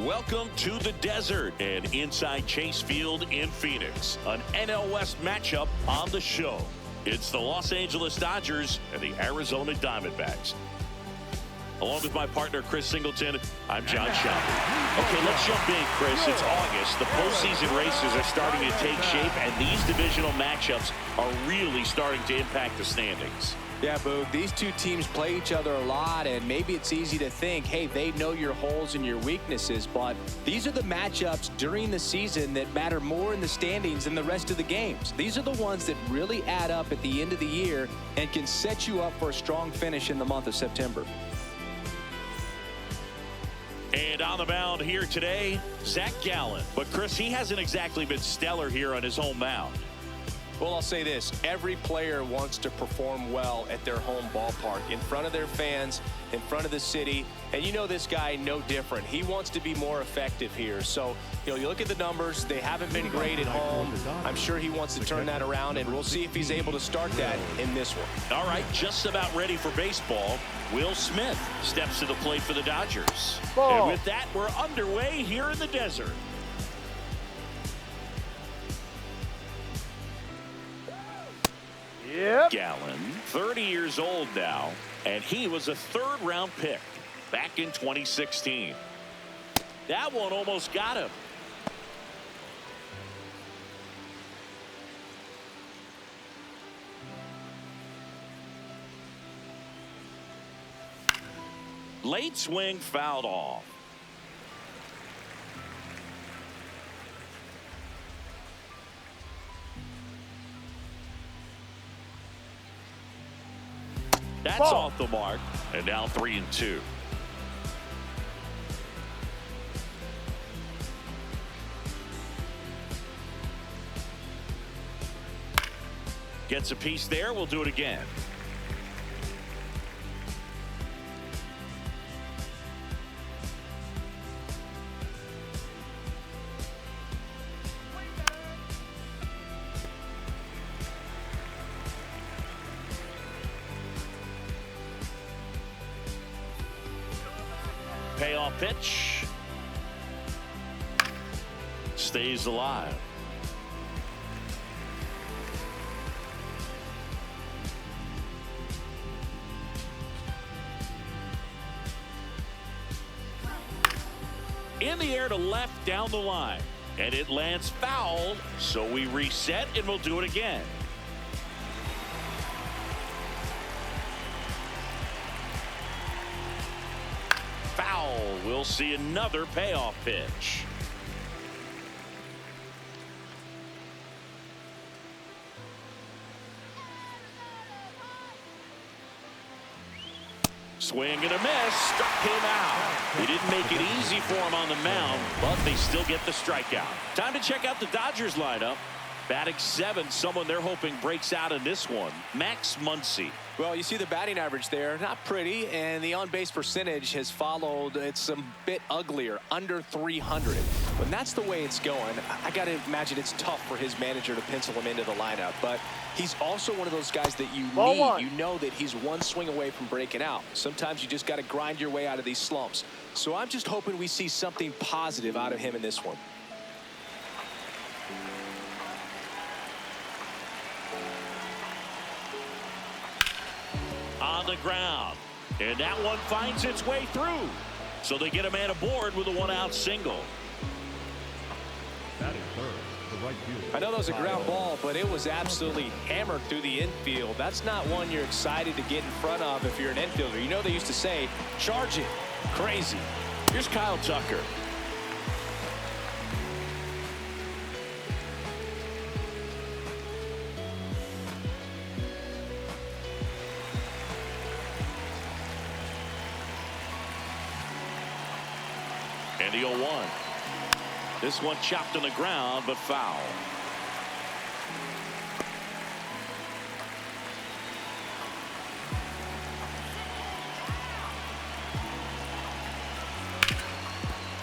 Welcome to the desert and inside Chase Field in Phoenix. An NL West matchup on the show. It's the Los Angeles Dodgers and the Arizona Diamondbacks. Along with my partner, Chris Singleton, I'm John Schaub. Okay, let's jump in, Chris. It's August. The postseason races are starting to take shape, and these divisional matchups are really starting to impact the standings. Yeah, Boog, these two teams play each other a lot, and maybe it's easy to think, hey, they know your holes and your weaknesses, but these are the matchups during the season that matter more in the standings than the rest of the games. These are the ones that really add up at the end of the year and can set you up for a strong finish in the month of September. And on the mound here today, Zach Gallen. But, Chris, he hasn't exactly been stellar here on his home mound. Well, I'll say this. Every player wants to perform well at their home ballpark, in front of their fans, in front of the city. And you know this guy no different. He wants to be more effective here. So, you look at the numbers. They haven't been great at home. I'm sure he wants to turn that around, and we'll see if he's able to start that in this one. All right, just about ready for baseball. Will Smith steps to the plate for the Dodgers. And with that, we're underway here in the desert. Yep. Gallen, 30 years old now, and he was a third-round pick back in 2016. That one almost got him. Late swing fouled off. That's off the mark, and now 3-2. Gets a piece there. We'll do it again. Payoff pitch. Stays alive. In the air to left down the line. And it lands foul. So we reset and we'll do it again. Foul. We'll see another payoff pitch. Swing and a miss. Struck him out. They didn't make it easy for him on the mound, but they still get the strikeout. Time to check out the Dodgers lineup. Batting 7, someone they're hoping breaks out in this one. Max Muncy. Well, you see the batting average there, not pretty, and the on-base percentage has followed. It's a bit uglier, under 300. When that's the way it's going, I got to imagine it's tough for his manager to pencil him into the lineup. But he's also one of those guys that you need. You know that he's one swing away from breaking out. Sometimes you just got to grind your way out of these slumps. So I'm just hoping we see something positive out of him in this one. On the ground, and that one finds its way through, so they get a man aboard with a 1-out single. I know that was a ground ball, but it was absolutely hammered through the infield. That's not one you're excited to get in front of if you're an infielder. You know they used to say, charge it. Crazy. Here's Kyle Tucker. And the 0-1. This one chopped on the ground, but foul.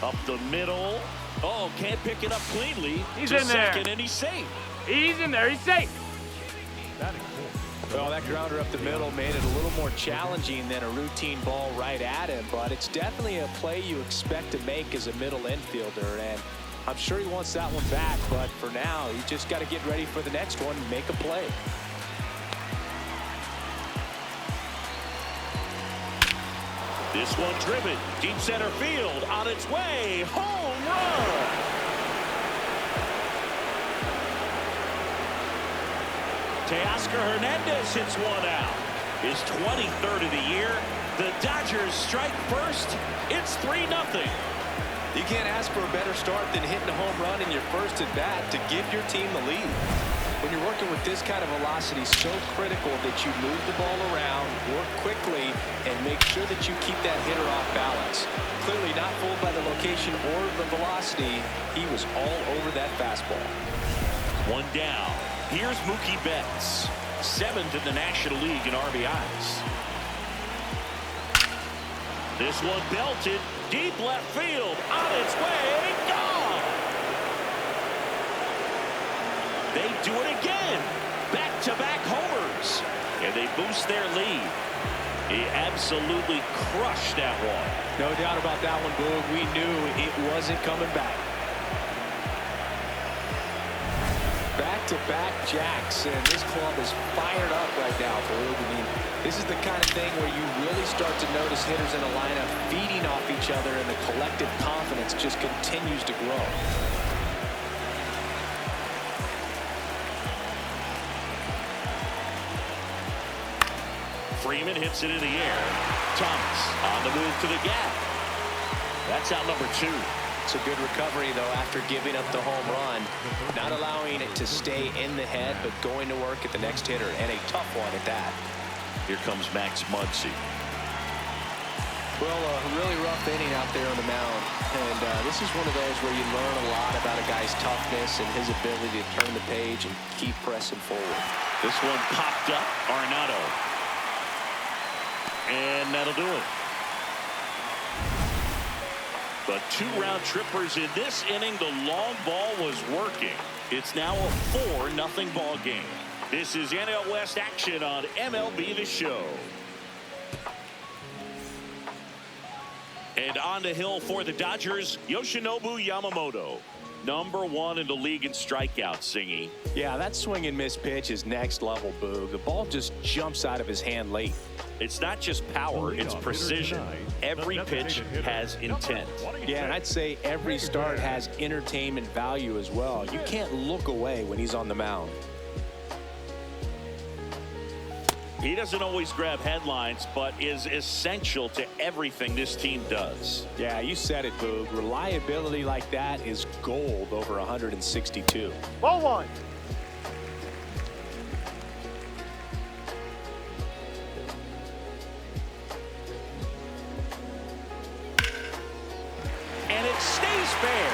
Up the middle. Oh, can't pick it up cleanly. He's to in there. Second, and he's safe. He's in there. He's safe. Well, that grounder up the middle made it a little more challenging than a routine ball right at him, but it's definitely a play you expect to make as a middle infielder, and I'm sure he wants that one back, but for now, he's just got to get ready for the next one and make a play. This one driven, deep center field, on its way, home run! Teoscar Hernandez hits one out. His 23rd of the year. The Dodgers strike first. It's 3-0. You can't ask for a better start than hitting a home run in your first at bat to give your team the lead. When you're working with this kind of velocity, so critical that you move the ball around, work quickly, and make sure that you keep that hitter off balance. Clearly not fooled by the location or the velocity. He was all over that fastball. One down. Here's Mookie Betts, 7th in the National League in RBIs. This one belted, deep left field, on its way, gone! They do it again, back-to-back homers, and they boost their lead. He absolutely crushed that one. No doubt about that one, Boog. We knew it wasn't coming back. Back-to-back jacks, and this club is fired up right now, Boog. I mean, this is the kind of thing where you really start to notice hitters in a lineup feeding off each other, and the collective confidence just continues to grow. Freeman hits it in the air. Thomas on the move to the gap. That's out number 2. It's a good recovery, though, after giving up the home run. Not allowing it to stay in the head, but going to work at the next hitter, and a tough one at that. Here comes Max Muncy. Well, a really rough inning out there on the mound. And this is one of those where you learn a lot about a guy's toughness and his ability to turn the page and keep pressing forward. This one popped up. Arenado. And that'll do it. But 2 round trippers in this inning. The long ball was working. It's now a 4-0 ball game. This is NL West action on MLB The Show. And on the hill for the Dodgers, Yoshinobu Yamamoto. Number 1 in the league in strikeouts, Singy. Yeah, that swing and miss pitch is next level, Boog. The ball just jumps out of his hand late. It's not just power, it's precision. Every pitch has intent. Yeah, and I'd say every start has entertainment value as well. You can't look away when he's on the mound. He doesn't always grab headlines, but is essential to everything this team does. Yeah, you said it, Boog. Reliability like that is gold over 162. Ball 1. And it stays fair.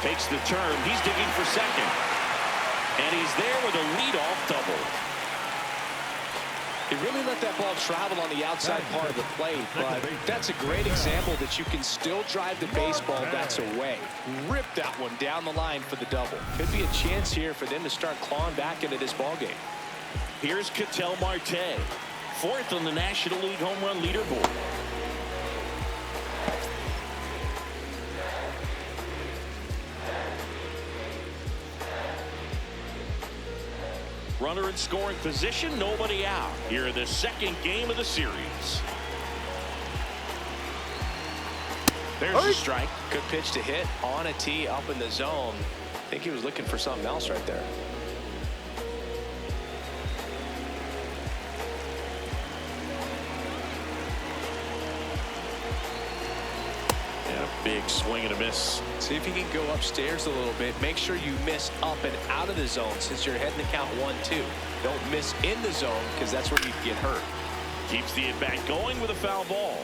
Takes the turn. He's digging for second. And he's there with a leadoff double. He really let that ball travel on the outside part of the plate, but that's a great example that you can still drive the baseball that's away. Rip that one down the line for the double. Could be a chance here for them to start clawing back into this ball game. Here's Ketel Marte, 4th on the National League home run leaderboard. Runner in scoring position, nobody out. Here in the second game of the series. There's a strike. Good pitch to hit on a tee up in the zone. I think he was looking for something else right there. Big swing and a miss. See if you can go upstairs a little bit. Make sure you miss up and out of the zone since you're heading to count 1-2. Don't miss in the zone because that's where you can get hurt. Keeps the at-bat going with a foul ball.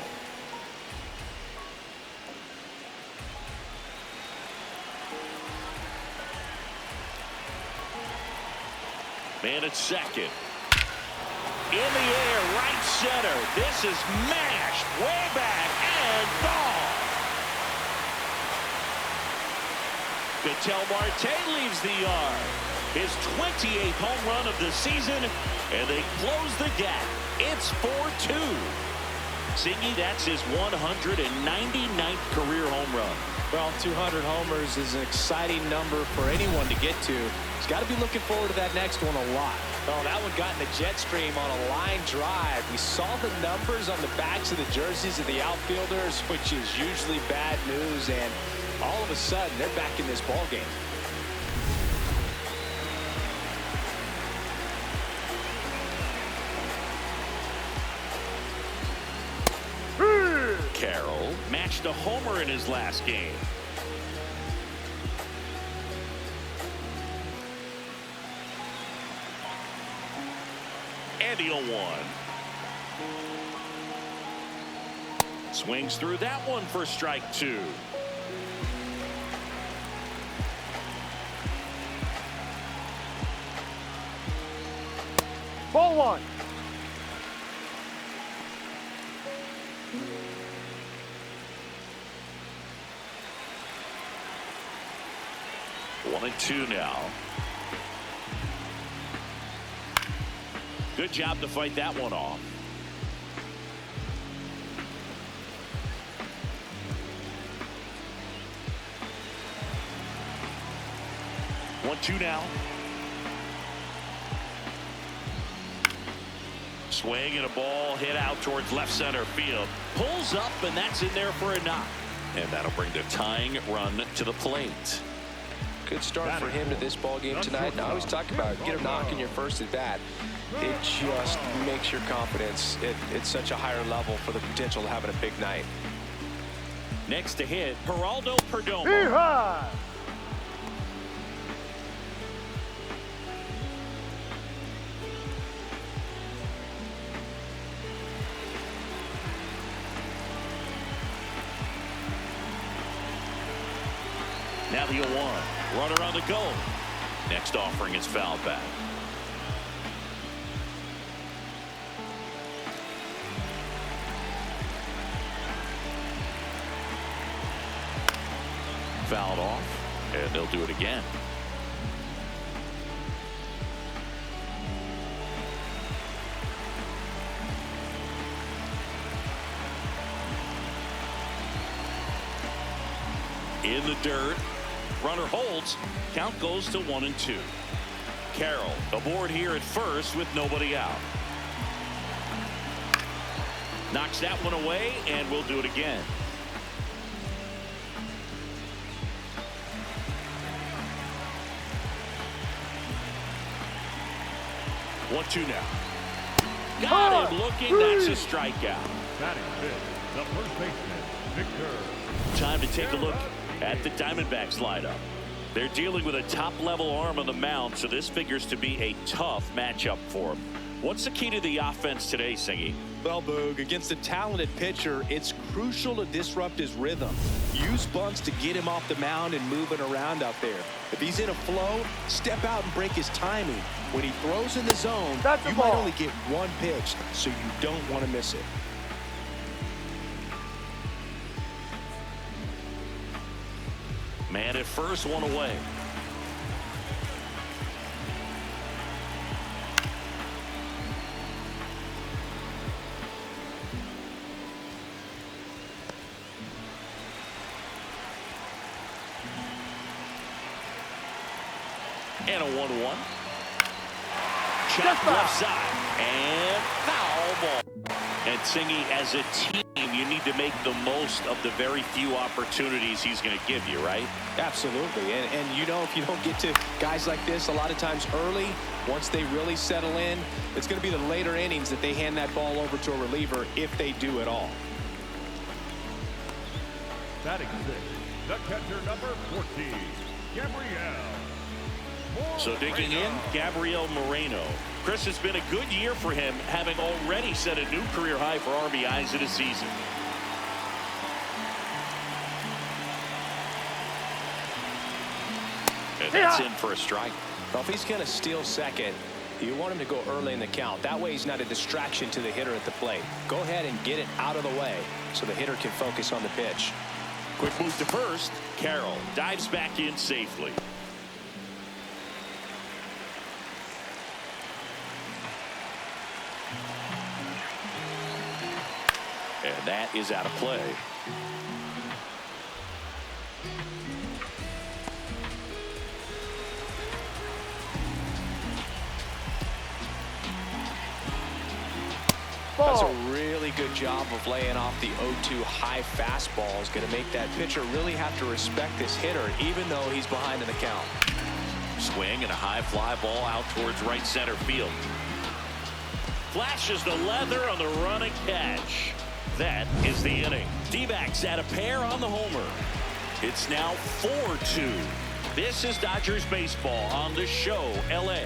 Man at second. In the air, right center. This is mashed way back and gone. Ketel Marte leaves the yard. his 28th home run of the season, and they close the gap. It's 4-2. Singy, that's his 199th career home run. Well, 200 homers is an exciting number for anyone to get to. He's got to be looking forward to that next one a lot. Oh, that one got in the jet stream on a line drive. We saw the numbers on the backs of the jerseys of the outfielders, which is usually bad news, and all of a sudden, they're back in this ball game. Carroll matched a homer in his last game. And the 0-1. Swings through that one for strike 2. Ball 1. One and 2 now. Good job to fight that one off. One, 2 now. Swing and a ball hit out towards left center field. Pulls up, and that's in there for a knock. And that'll bring the tying run to the plate. Good start for him to this ball game tonight. Now, I always talk about get a knock in your first at bat. It just makes your confidence at such a higher level for the potential of having a big night. Next to hit, Geraldo Perdomo. Yeehaw! Now the 0-1. Runner on the go. Next offering is fouled back. Fouled off, and they'll do it again. In the dirt. Runner holds. Count goes to 1 and 2. Carroll aboard here at first with nobody out. Knocks that one away, and we'll do it again. One, 2 now. Got him looking. That's a strikeout. Batting fifth, the first baseman, Victor. Time to take a look at the Diamondbacks lineup. They're dealing with a top-level arm on the mound, so this figures to be a tough matchup for them. What's the key to the offense today, Singy? Well, Boog, against a talented pitcher, it's crucial to disrupt his rhythm. Use bunts to get him off the mound and moving around out there. If he's in a flow, step out and break his timing. When he throws in the zone, you might only get one pitch, so you don't want to miss it. Man at first, one away. And a 1-1. Shot left side. And foul ball. And Singy, as a team, you need to make the most of the very few opportunities he's going to give you, right? Absolutely. And you know, if you don't get to guys like this a lot of times early, once they really settle in, it's going to be the later innings that they hand that ball over to a reliever, if they do at all. Batting sixth, the catcher number 14, Gabriel. So digging in, Gabriel Moreno. Chris, has been a good year for him, having already set a new career high for RBIs in a season. And that's in for a strike. Well, if he's going to steal second, you want him to go early in the count. That way he's not a distraction to the hitter at the plate. Go ahead and get it out of the way so the hitter can focus on the pitch. Quick move to first. Carroll dives back in safely. And that is out of play. That's a really good job of laying off the 0-2 high fastball. Is going to make that pitcher really have to respect this hitter, even though he's behind in the count. Swing and a high fly ball out towards right center field. Flashes the leather on the run and catch. That is the inning. D-backs add a pair on the homer. It's now 4-2. This is Dodgers baseball on the show, LA.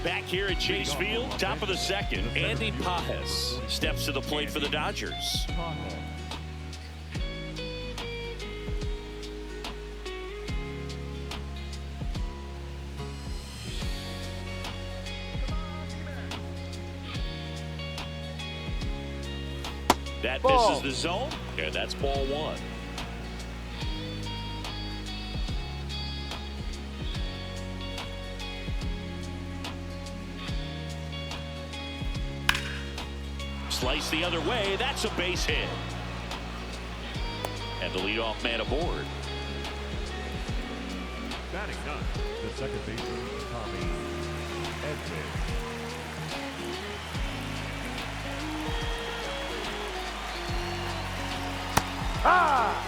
Back here at Chase Field, top of the second, Andy Pajes steps to the plate for the Dodgers. That misses the zone, and that's ball one. Slice the other way. That's a base hit. And the leadoff man aboard. Batting ninth, the second baseman, Tommy Edman. Ah!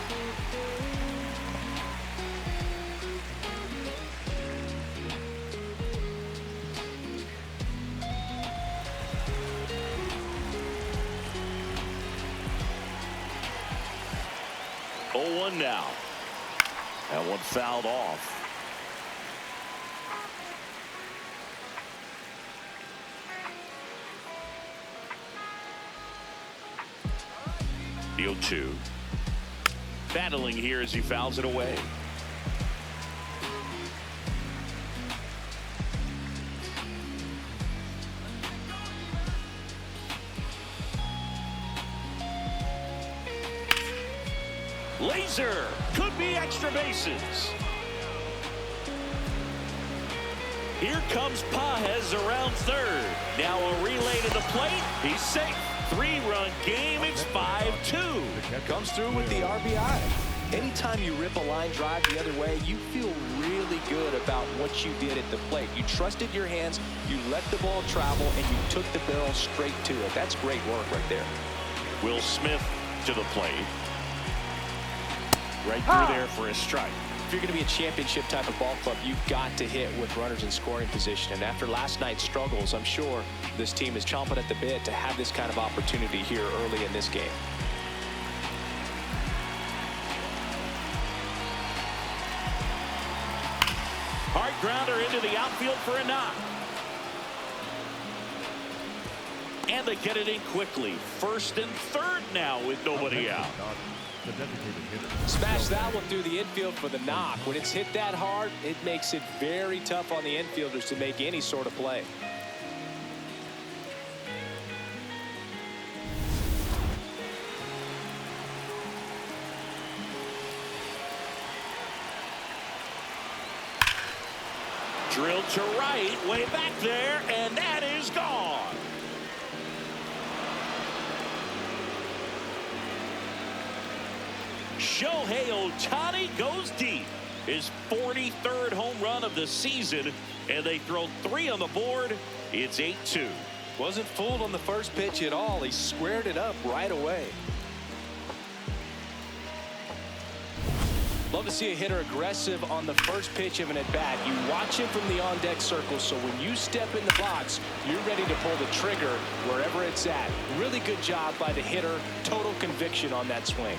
One now. That one fouled off. The 0-2. Battling here as he fouls it away. Laser could be extra bases. Here comes Pajes around third. Now a relay to the plate. He's safe. 3-run game. It's 5-2. Comes through with the RBI. Anytime you rip a line drive the other way, you feel really good about what you did at the plate. You trusted your hands, you let the ball travel, and you took the barrel straight to it. That's great work right there. Will Smith to the plate. Right through there for a strike. If you're going to be a championship type of ball club, you've got to hit with runners in scoring position. And after last night's struggles, I'm sure this team is chomping at the bit to have this kind of opportunity here early in this game. Hard grounder into the outfield for a knock. And they get it in quickly. First and third now with nobody out. Smash that one through the infield for the knock. When it's hit that hard, it makes it very tough on the infielders to make any sort of play. Drilled to right, way back there, and that is gone. Shohei Ohtani goes deep. His 43rd home run of the season, and they throw 3 on the board. It's 8-2. Wasn't fooled on the first pitch at all. He squared it up right away. Love to see a hitter aggressive on the first pitch of an at-bat. You watch him from the on-deck circle, so when you step in the box, you're ready to pull the trigger wherever it's at. Really good job by the hitter. Total conviction on that swing.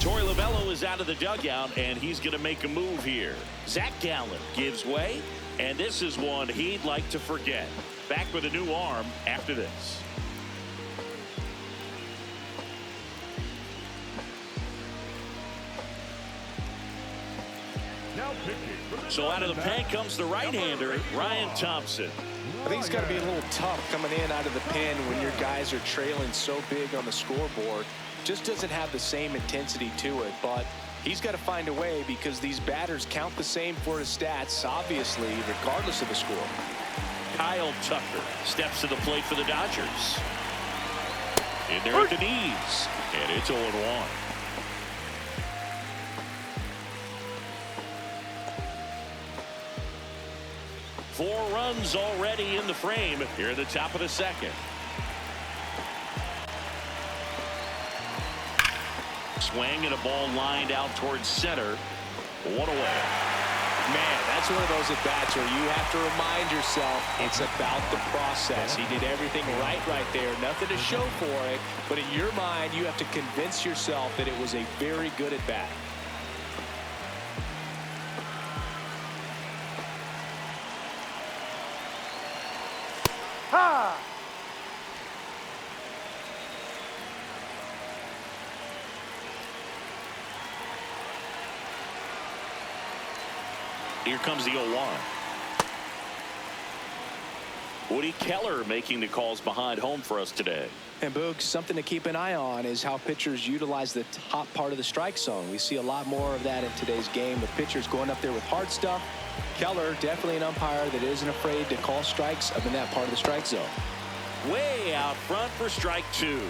Torey Lovullo is out of the dugout, and he's going to make a move here. Zach Gallen gives way, and this is one he'd like to forget. Back with a new arm after this. So out of the pen comes the right-hander, Ryan Thompson. I think it's got to be a little tough coming in out of the pen when your guys are trailing so big on the scoreboard. Just doesn't have the same intensity to it, but He's got to find a way because these batters count the same for his stats, obviously, regardless of the score. Kyle Tucker steps to the plate for the Dodgers. In there at the knees, and it's 0-1. Four runs already in the frame here at the top of the second. Swing and a ball lined out towards center. One away. Man, that's one of those at-bats where you have to remind yourself it's about the process. He did everything right there. Nothing to show for it. But in your mind, you have to convince yourself that it was a very good at-bat. Ha! Here comes the 0-1. Woody Keller making the calls behind home for us today. And Boog, something to keep an eye on is how pitchers utilize the top part of the strike zone. We see a lot more of that in today's game with pitchers going up there with hard stuff. Keller, definitely an umpire that isn't afraid to call strikes up in that part of the strike zone. Way out front for strike two.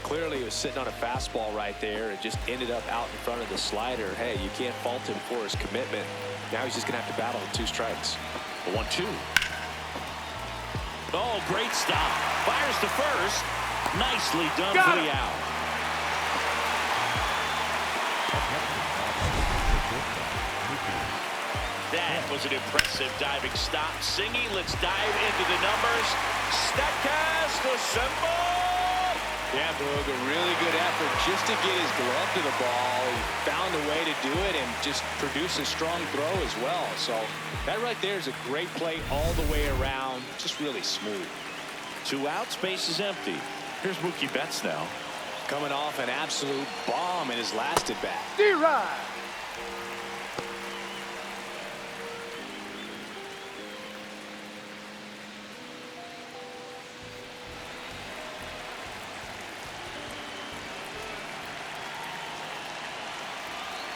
Clearly, he was sitting on a fastball right there and just ended up out in front of the slider. Hey, you can't fault him for his commitment. Now he's just going to have to battle with 2 strikes. The 1-2. Oh, great stop. Fires to first. Nicely done for the out. That was an impressive diving stop. Singy, let's dive into the numbers. Statcast assemble. Yeah, Boog, a really good effort just to get his glove to the ball. He found a way to do it and just produce a strong throw as well. So that right there is a great play all the way around. Just really smooth. 2 outs, base is empty. Here's Mookie Betts now. Coming off an absolute bomb in his last at-bat. D-Ride.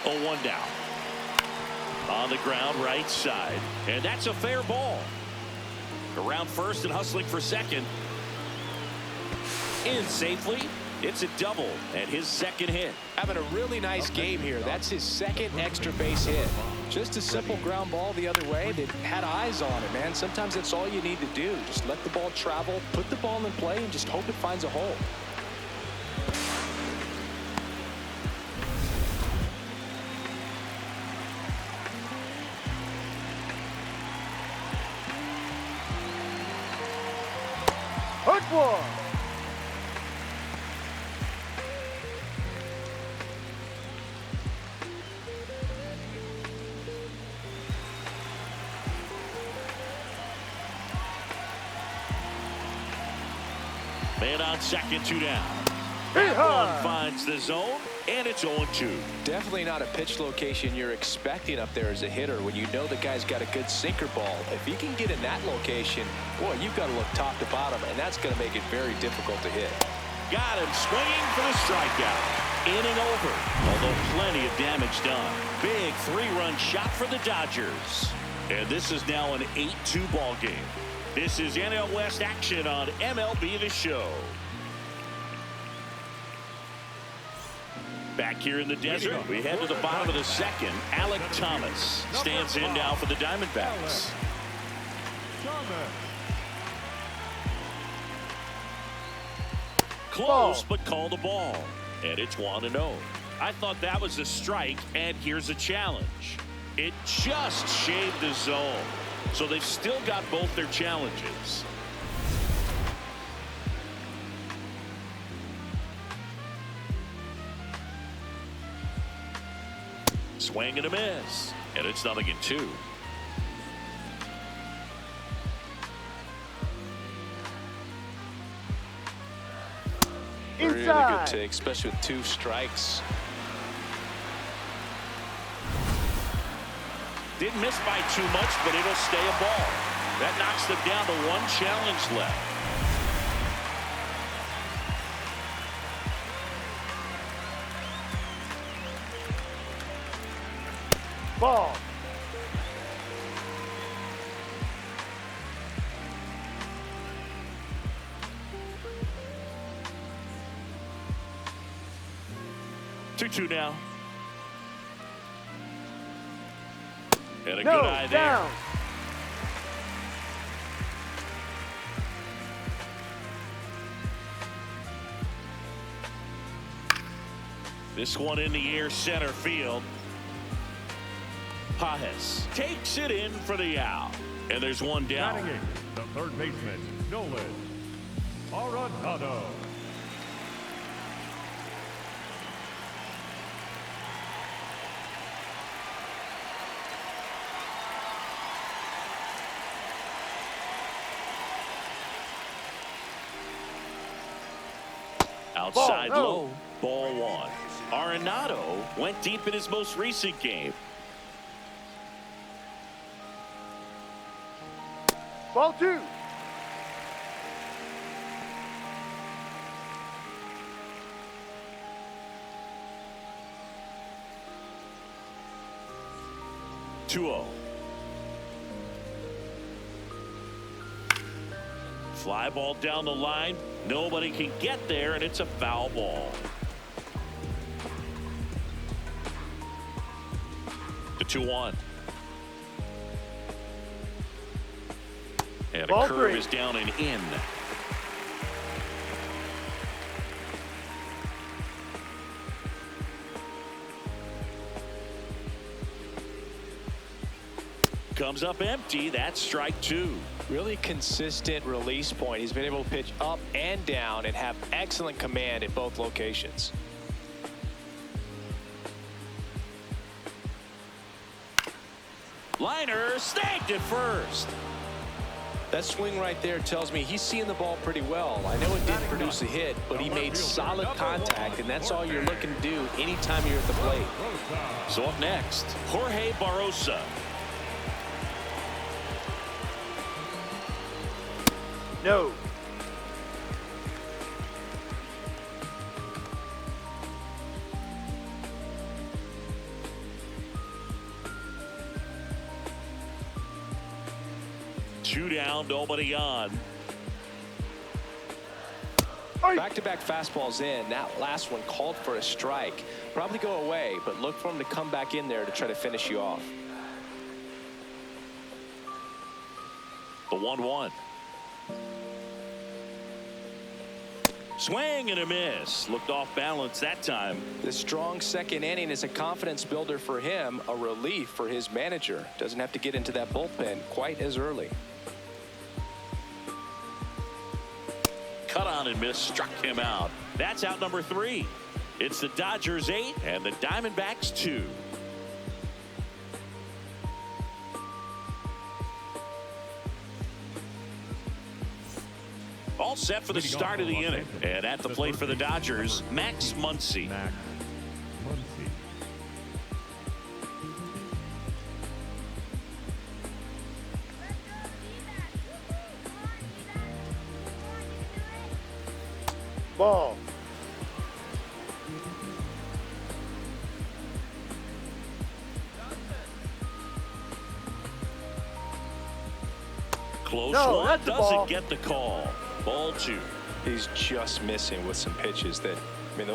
Oh, 1 down. On the ground, right side. And that's a fair ball. Around first and hustling for second. In safely. It's a double and his second hit. Having a really nice game here. That's his second extra base hit. Just a simple ground ball the other way that had eyes on it, man. Sometimes that's all you need to do. Just let the ball travel, put the ball in play, and just hope it finds a hole. Hook one. Man on second, 2 down. Hee-haw. One finds the zone, and it's 0-2. Definitely not a pitch location you're expecting up there as a hitter when you know the guy's got a good sinker ball. If he can get in that location, boy, you've got to look top to bottom, and that's going to make it very difficult to hit. Got him swinging for the strikeout. Inning over, although plenty of damage done. Big 3-run shot for the Dodgers. And this is now an 8-2 ball game. This is NL West action on MLB The Show. Back here in the desert, we head to the bottom of the second. Alec Thomas stands in now for the Diamondbacks. Close, but call the ball. And it's 1-0. I thought that was a strike, and here's a challenge. It just shaved the zone. So they've still got both their challenges. Swing and a miss. And it's 0-2. Really Inside. good take, especially with 2 strikes. Didn't miss by too much, but it'll stay a ball. That knocks them down to 1 challenge left. Ball. Two now. And a No, good eye there. down. This one in the air, center field. Pajes takes it in for the out. And there's one down. Batting in, the third baseman, Nolan Arenado. Outside Ball, no. low, ball one. Arenado went deep in his most recent game. Ball 2. Two-0. Fly ball down the line. Nobody can get there, and it's a foul ball. The 2-1. And Ball a curve 3. is down and in. Comes up empty. That's strike 2. Really consistent release point. He's been able to pitch up and down and have excellent command at both locations. Liner snagged at first. That swing right there tells me he's seeing the ball pretty well. I know it didn't produce a hit, but he made solid contact, and that's all you're looking to do anytime you're at the plate. So up next, Jorge Barrosa. No. Two down, nobody on. Back-to-back fastballs in. That last one called for a strike. Probably go away, but look for him to come back in there to try to finish you off. The 1-1. Swing and a miss. Looked off balance that time. The strong second inning is a confidence builder for him, a relief for his manager. Doesn't have to get into that bullpen quite as early. Cut on and miss, struck him out. That's out number 3. It's the Dodgers 8 and the Diamondbacks 2. All set for the start of the inning. And at the plate for the Dodgers, Max Muncy. Max Muncy. Ball. Close No, one, that's a doesn't ball. get the call. Ball 2. He's just missing with some pitches that, I mean,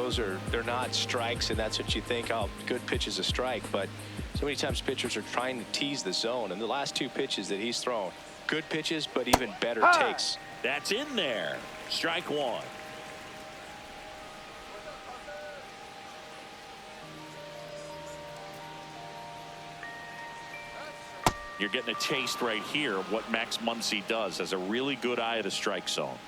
they're not strikes, and that's what you think, oh, good pitch is a strike, but so many times pitchers are trying to tease the zone, and the last 2 pitches that he's thrown, good pitches, but even better takes. That's in there. Strike 1. You're getting a taste right here of what Max Muncy does. Has a really good eye at the strike zone.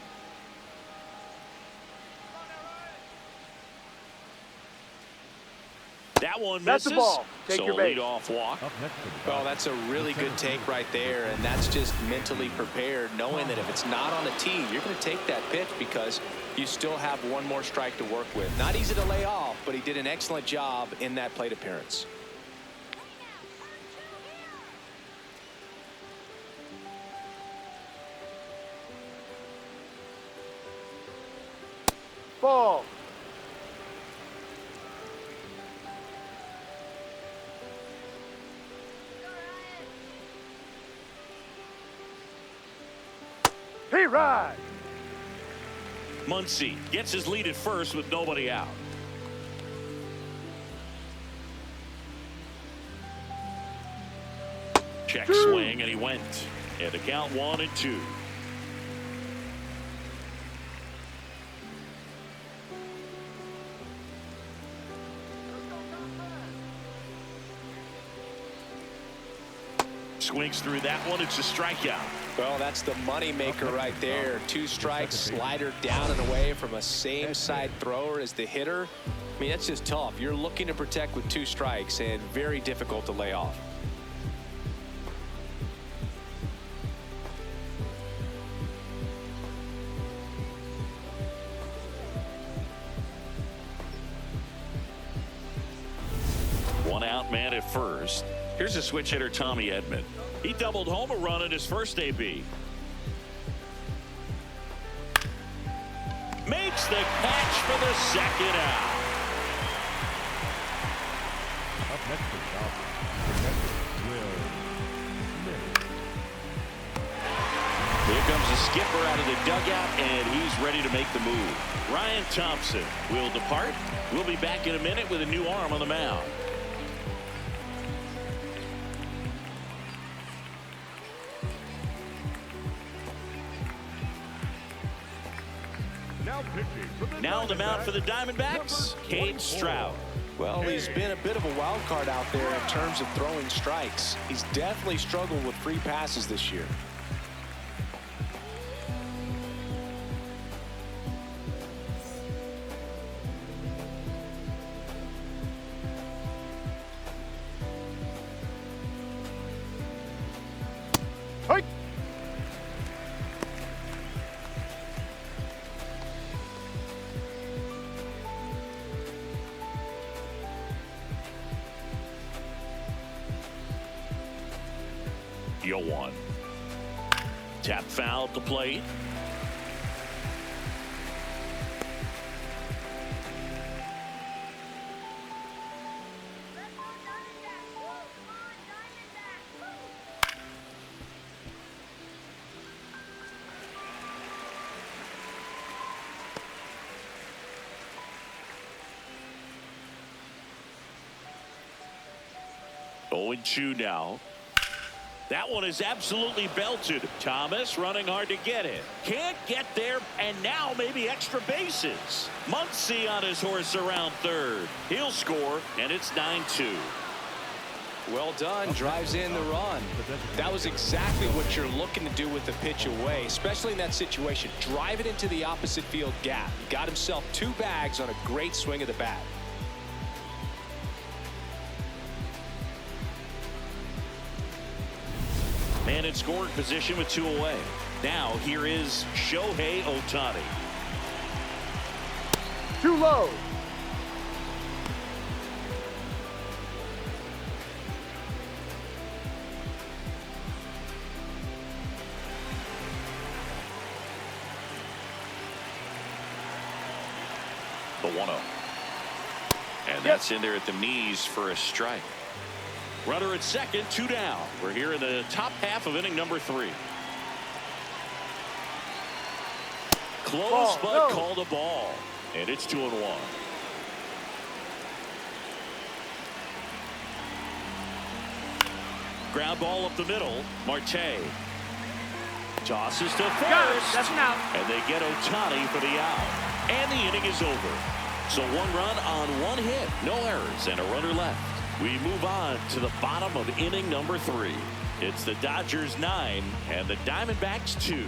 That one misses. That's the ball. Take so your a base. leadoff walk. Up next to the Well, bat, that's a really good take right there, and that's just mentally prepared, knowing that if it's not on the tee, you're going to take that pitch because you still have one more strike to work with. Not easy to lay off, but he did an excellent job in that plate appearance. Ball. Ride. Muncy gets his lead at first with nobody out. Check swing, and he went. And the count 1-2. Swings through that one. It's a strikeout. Well, that's the money maker right there. 2 strikes, slider down and away from a same side thrower as the hitter. I mean, that's just tough. You're looking to protect with 2 strikes and very difficult to lay off. One out man at first. Here's a switch hitter, Tommy Edman. He doubled home a run in his first AB. Makes the catch for the second out. Up next to the Will Smith. Here comes the skipper out of the dugout, and he's ready to make the move. Ryan Thompson will depart. We'll be back in a minute with a new arm on the mound. Now on the mound for the Diamondbacks, Cade Stroud. Well, he's been a bit of a wild card out there in terms of throwing strikes. He's definitely struggled with free passes this year. Hike. One. Tap foul at the plate. Oh, 2 now. That one is absolutely belted. Thomas running hard to get it. Can't get there, and now maybe extra bases. Muncy on his horse around third. He'll score, and it's 9-2. Well done. Drives in the run. That was exactly what you're looking to do with the pitch away, especially in that situation. Drive it into the opposite field gap. He got himself 2 bags on a great swing of the bat. Man in scoring position with 2 away. Now here is Shohei Ohtani. Too low. The 1-0. And that's in there at the knees for a strike. Runner at second, 2 down. We're here in the top half of inning number 3. Close, but called a ball. And it's 2-1. Ground ball up the middle. Marte tosses to first. Got it. That's an out. And they get Ohtani for the out. And the inning is over. So 1 run on 1 hit. No errors and a runner left. We move on to the bottom of inning number 3. It's the Dodgers 9 and the Diamondbacks 2.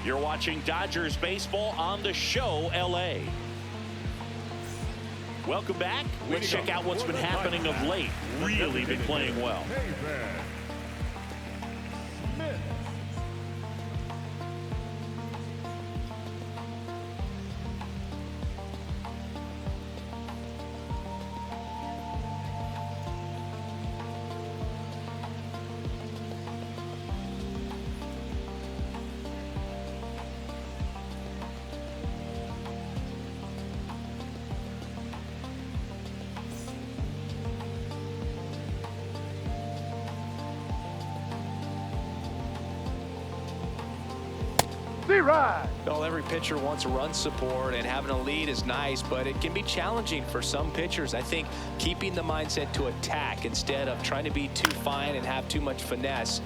You're watching Dodgers baseball on the show LA. Welcome back. Let's check out what's been happening of late. Really been playing well. G-Ride. Well, every pitcher wants run support, and having a lead is nice, but it can be challenging for some pitchers. I think keeping the mindset to attack instead of trying to be too fine and have too much finesse.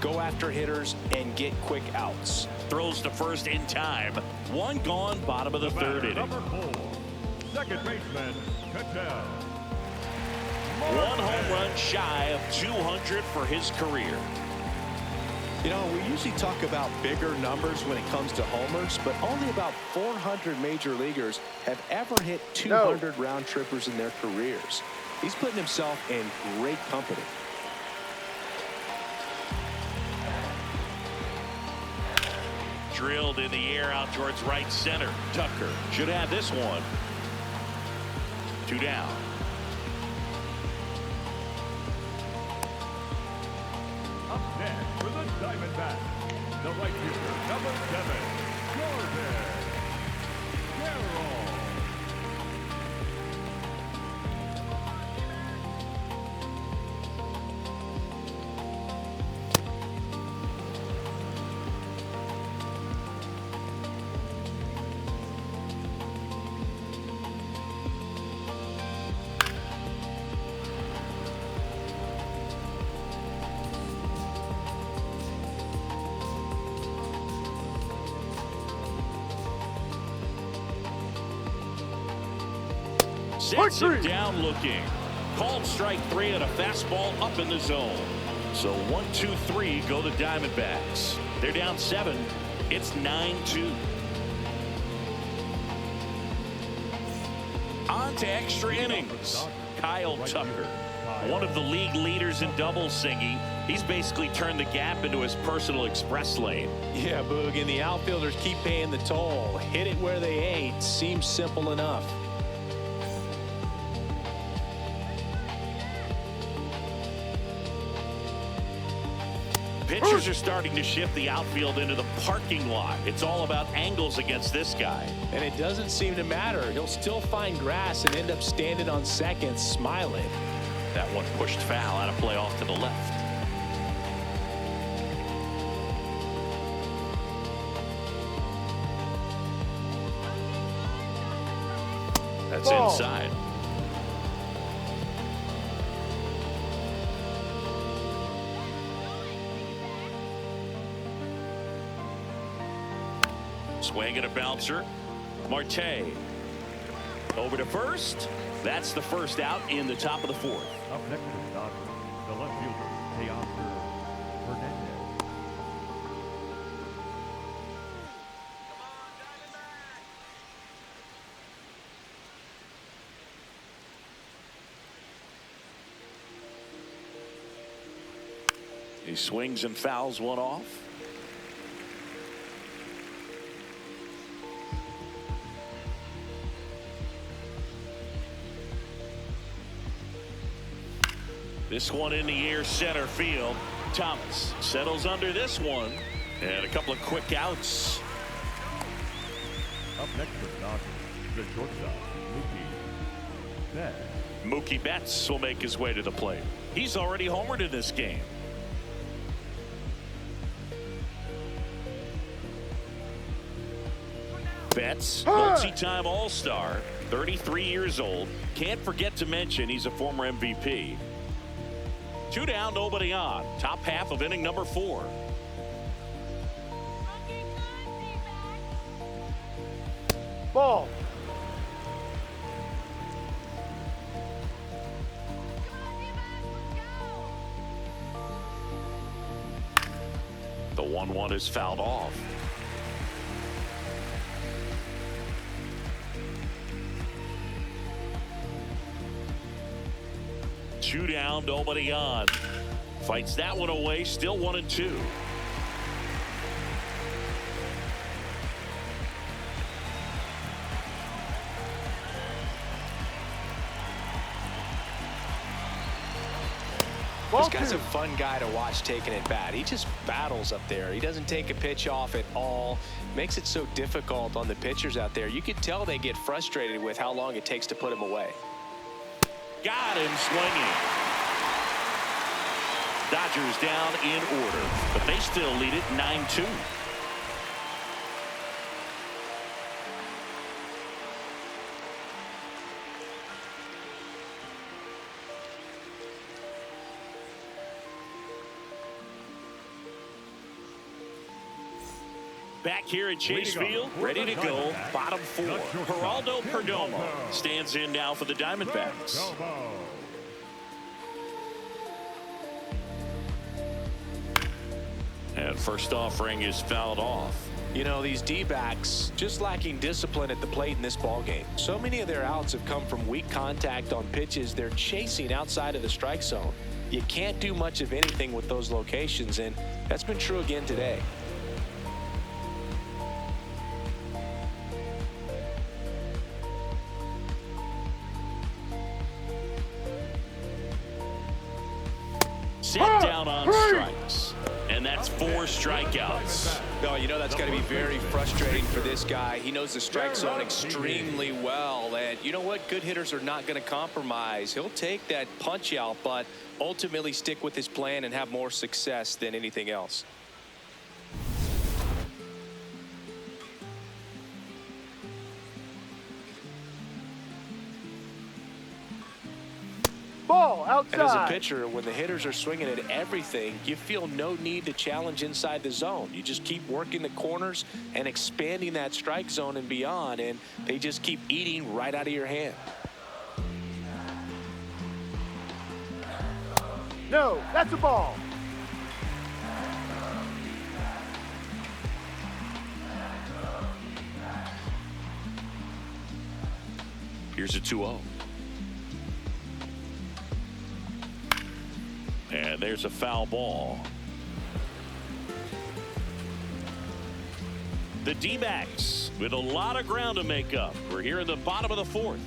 Go after hitters and get quick outs. Throws to first in time. One gone, bottom of the third inning. Number 4, second baseman, Cattell. One home run shy of 200 for his career. You know, we usually talk about bigger numbers when it comes to homers, but only about 400 major leaguers have ever hit 200 round trippers in their careers. He's putting himself in great company. Drilled in the air out towards right center. Tucker should have this one. 2 down. Up next for the Diamondbacks, the right fielder, number 7, Jordan Carroll. Sets it down looking. Called strike 3 and a fastball up in the zone. So 1-2-3 go the Diamondbacks. They're down 7. It's 9-2. On to extra innings. Kyle Tucker, one of the league leaders in double singing. He's basically turned the gap into his personal express lane. Yeah, Boog, and the outfielders keep paying the toll. Hit it where they ain't. Seems simple enough. Pitchers are starting to shift the outfield into the parking lot. It's all about angles against this guy. And it doesn't seem to matter. He'll still find grass and end up standing on second, smiling. That one pushed foul out of play off to the left. That's Ball. inside. Swing and a bouncer. Marte over to first. That's the first out in the top of the 4th. Up next for the Dodgers, the left fielder, Teoscar Hernandez. He swings and fouls one off. This one in the air center field. Thomas settles under this one. And a couple of quick outs. Up next for the Dodgers, the shortstop, Mookie Betts. Mookie Betts will make his way to the plate. He's already homered in this game. Betts, multi-time All-Star, 33 years old. Can't forget to mention he's a former MVP. 2 down, nobody on. Top half of inning number 4. Ball. The 1-1 is fouled off. Two down, nobody on. Fights that one away, still 1-2. This guy's a fun guy to watch taking at bat. He just battles up there. He doesn't take a pitch off at all. Makes it so difficult on the pitchers out there. You could tell they get frustrated with how long it takes to put him away. Got him swinging. Dodgers down in order, but they still lead it 9-2. Back here at Chase Field, ready to go, bottom four. Geraldo Perdomo stands in now for the Diamondbacks. And first offering is fouled off. You know, these D-backs just lacking discipline at the plate in this ballgame. So many of their outs have come from weak contact on pitches they're chasing outside of the strike zone. You can't do much of anything with those locations, and that's been true again today. Set down on strikes. And that's 4 strikeouts. No, you know that's got to be very frustrating for this guy. He knows the strike zone extremely well. And you know what? Good hitters are not going to compromise. He'll take that punch out, but ultimately stick with his plan and have more success than anything else. Ball outside. And as a pitcher, when the hitters are swinging at everything, you feel no need to challenge inside the zone. You just keep working the corners and expanding that strike zone and beyond, and they just keep eating right out of your hand. No, that's a ball. Here's a 2-0. And there's a foul ball. The D-backs with a lot of ground to make up. We're here in the bottom of the 4th.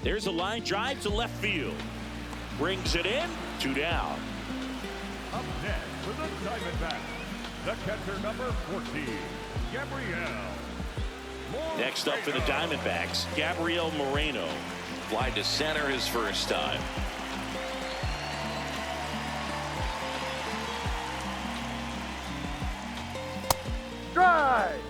There's a line drive to left field. Brings it in. 2 down. Up next for the Diamondbacks, the catcher number 14, Gabriel. Next up for the Diamondbacks, Gabriel Moreno. Fly to center his first time. Drive.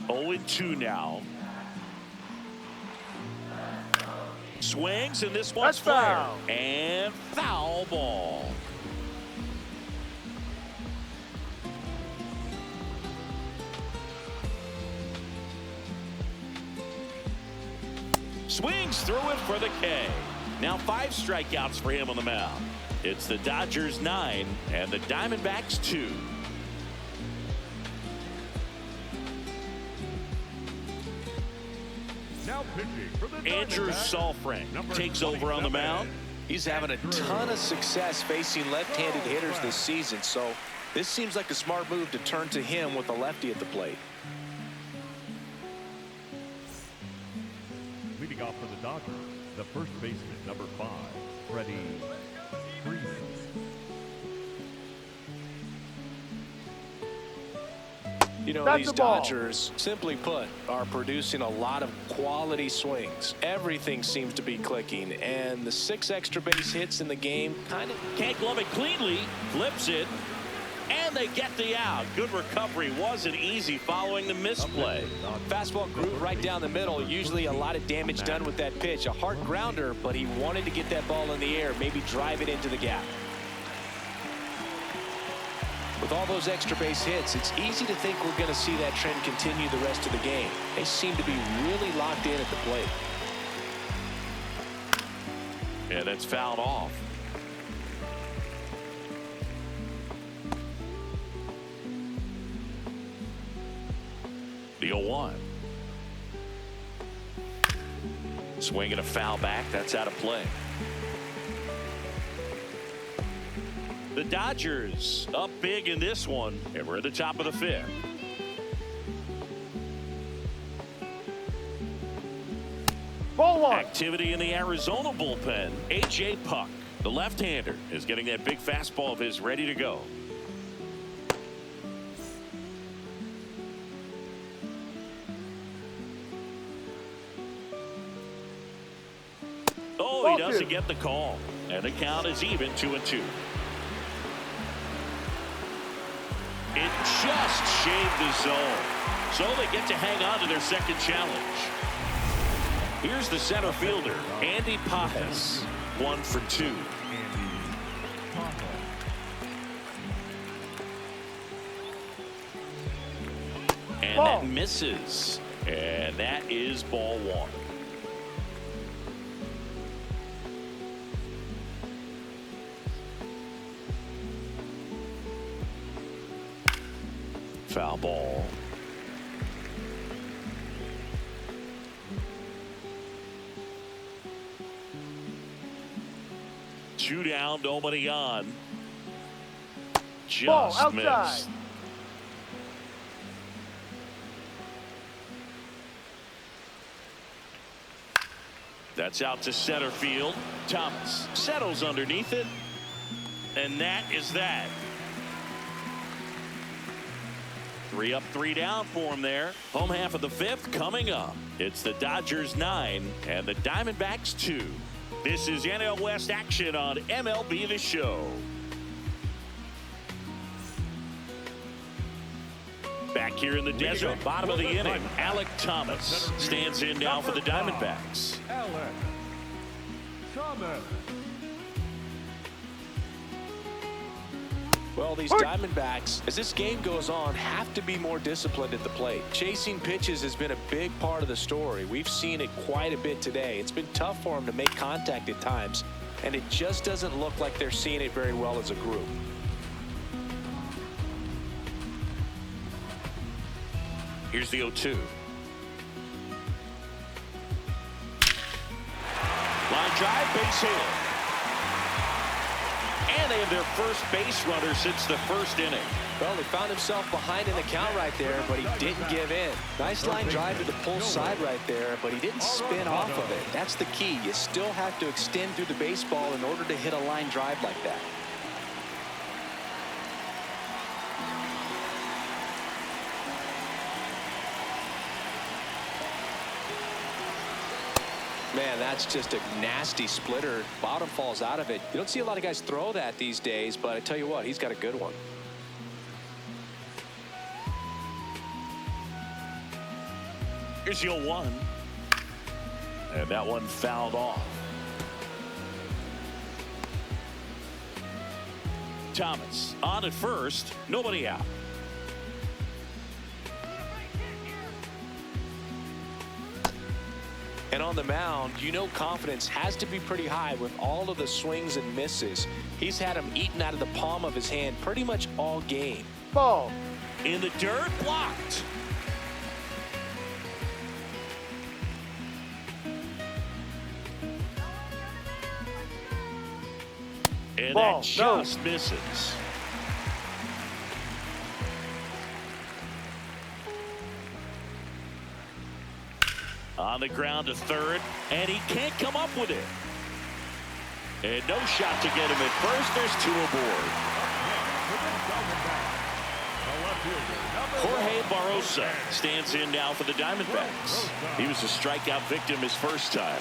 Oh, 2 now. Swings, and this one's fair. And foul ball. Swings through it for the K. Now 5 strikeouts for him on the mound. It's the Dodgers 9 and the Diamondbacks 2. Now pitching for the Andrew Saalfrank takes over on the mound. He's having a ton of success facing left-handed hitters this season, so this seems like a smart move to turn to him with a lefty at the plate. Leading off for the Dodgers, the first baseman, number 5, Freddie Freeman. You know, That's these the ball. Dodgers, simply put, are producing a lot of quality swings. Everything seems to be clicking, and the 6 extra base hits in the game kind of Can't glove it cleanly. Flips it. And they get the out. Good recovery. Wasn't easy following the misplay. fastball groove right down the middle. Usually a lot of damage done with that pitch. A hard grounder, but he wanted to get that ball in the air, maybe drive it into the gap. With all those extra base hits, it's easy to think we're going to see that trend continue the rest of the game. They seem to be really locked in at the plate. And it's fouled off. The 0-1. Swinging a foul back. That's out of play. The Dodgers up big in this one, and we're at the top of the 5th. Ball 1. Activity in the Arizona bullpen. A.J. Puck, the left-hander, is getting that big fastball of his ready to go. Oh, he doesn't get the call. And the count is even, 2-2. It just shaved the zone. So they get to hang on to their second challenge. Here's the center fielder, Andy Pajes, 1 for 2. And that misses. And that is ball 1. Foul ball. Two down, nobody on. Ball Just outside. missed. That's out to center field. Thomas settles underneath it. And that is that. 3 up, 3 down for him there. Home half of the 5th coming up. It's the Dodgers 9 and the Diamondbacks 2. This is NL West action on MLB The Show. Back here in the desert, bottom of the inning, Alek Thomas stands in now for the Diamondbacks. Alek Thomas. Well, these Diamondbacks, as this game goes on, have to be more disciplined at the plate. Chasing pitches has been a big part of the story. We've seen it quite a bit today. It's been tough for them to make contact at times, and it just doesn't look like they're seeing it very well as a group. Here's the 0-2. Line drive, base hit. And they have their first base runner since the first inning. Well, he found himself behind in the count right there, but he didn't give in. Nice line drive to the pull side right there, but he didn't spin off of it. That's the key. You still have to extend through the baseball in order to hit a line drive like that. Man, that's just a nasty splitter. Bottom falls out of it. You don't see a lot of guys throw that these days, but I tell you what, he's got a good one. Here's the 0-1. And that one fouled off. Thomas on at first, nobody out. And on the mound, you know confidence has to be pretty high with all of the swings and misses. He's had them eaten out of the palm of his hand pretty much all game. Ball. In the dirt, blocked. And Ball. that just misses. On the ground to third, and he can't come up with it. And no shot to get him at first. There's 2 aboard. Jorge Barrosa stands in now for the Diamondbacks. He was a strikeout victim his first time.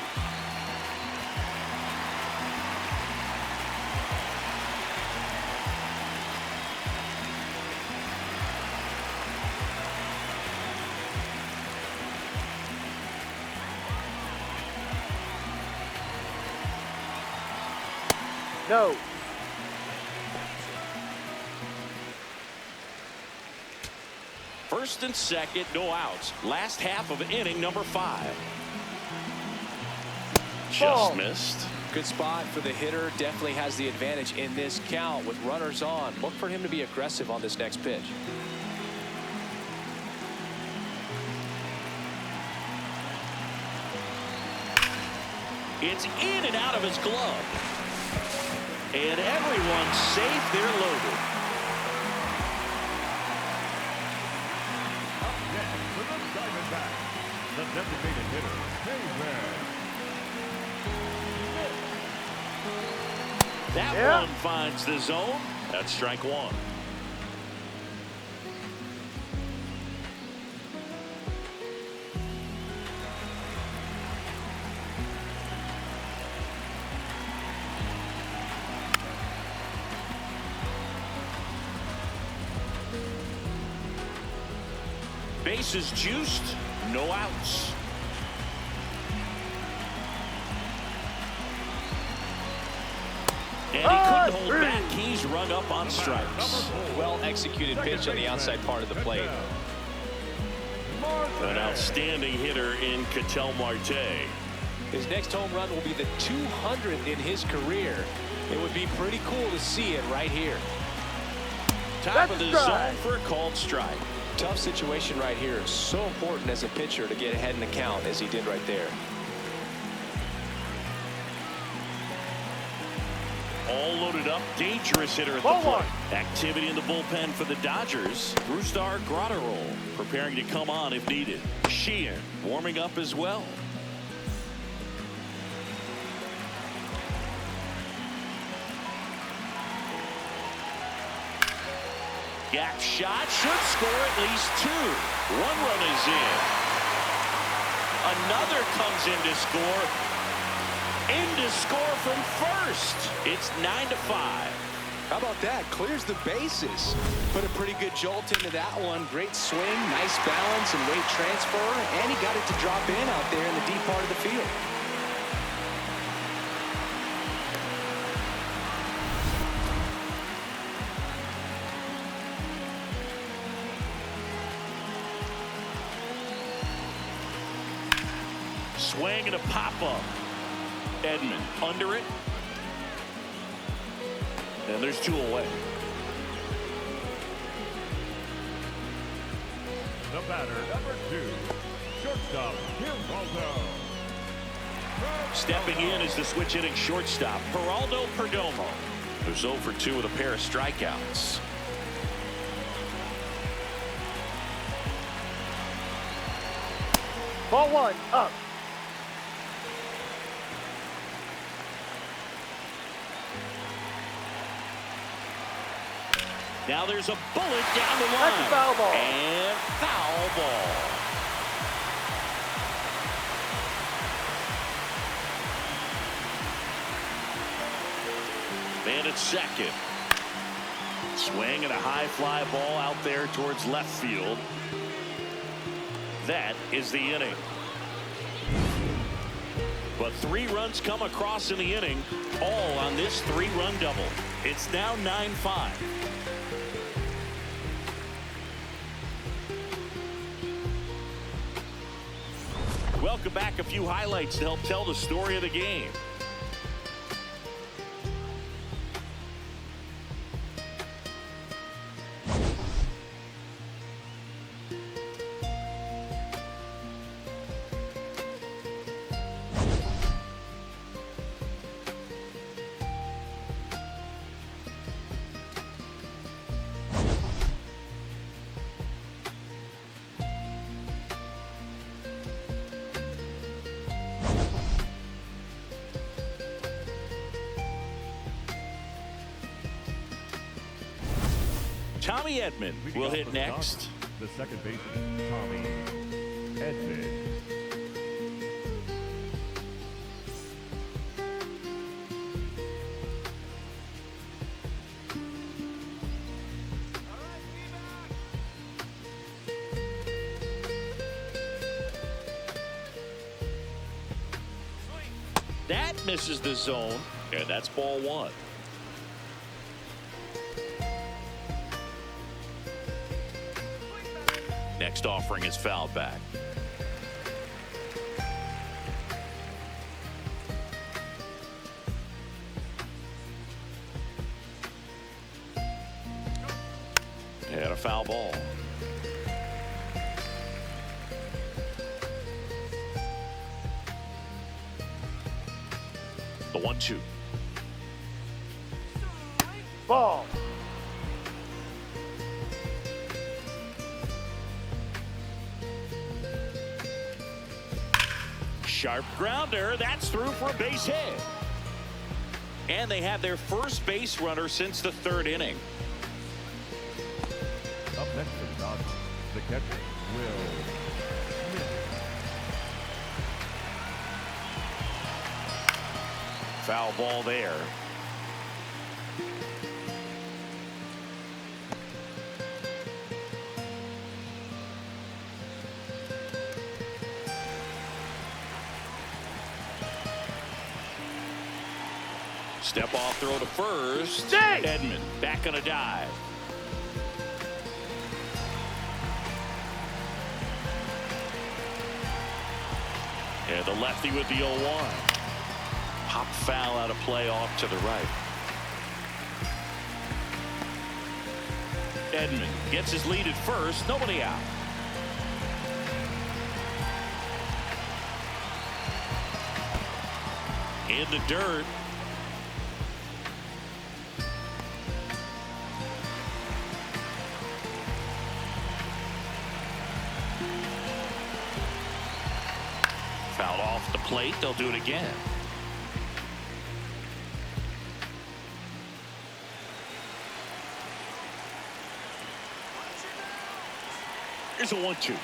No. First and second, no outs. Last half of inning number 5. Just missed. Good spot for the hitter. Definitely has the advantage in this count with runners on. Look for him to be aggressive on this next pitch. It's in and out of his glove. And everyone's safe. They're loaded. Up next for the Diamondbacks, the designated hitter, David. That one finds the zone. That's strike 1. Bases juiced, no outs. And he couldn't hold back. He's rung up on strikes. Well executed pitch on the outside part of the plate. An outstanding hitter in Ketel Marte. His next home run will be the 200th in his career. It would be pretty cool to see it right here. Top of the zone for a called strike. Tough situation right here. So important as a pitcher to get ahead in the count as he did right there. All loaded up, dangerous hitter at the plate. Activity in the bullpen for the Dodgers. Brusdar Graterol preparing to come on if needed. Sheehan warming up as well. Gap shot should score at least 2. 1 run is in. Another comes in to score. In to score from first. It's 9-5. How about that? Clears the bases. Put a pretty good jolt into that one. Great swing, nice balance and weight transfer, and he got it to drop in out there in the deep part of the field. Swing and a pop-up. Edman under it. And there's 2 away. The batter, number 2, shortstop, Geraldo. Stepping in is the switch hitting shortstop, Geraldo Perdomo. Who's 0 for 2 with a pair of strikeouts. Ball 1, up. Now there's a bullet down the line. That's a foul ball. And foul ball. Man at second. Swing and a high fly ball out there towards left field. That is the inning. But 3 runs come across in the inning, all on this 3-run double. It's now 9-5. Welcome back. A few highlights to help tell the story of the game. Tommy Edman will hit next. The second baseman, Tommy Edman. That misses the zone, and that's ball 1. Next offering is fouled back. And a foul ball. The 1-2. Ball. Sharp grounder. That's through for a base hit. And they have their first base runner since the 3rd inning. Up next for the Dodgers, the catcher, Will Smith. Foul ball there. Step off throw to first. Stay. Edman back on a dive. And the lefty with the 0-1. Pop foul out of play off to the right. Edman gets his lead at first. Nobody out. In the dirt. Foul off the plate. They'll do it again. Here's a 1-2.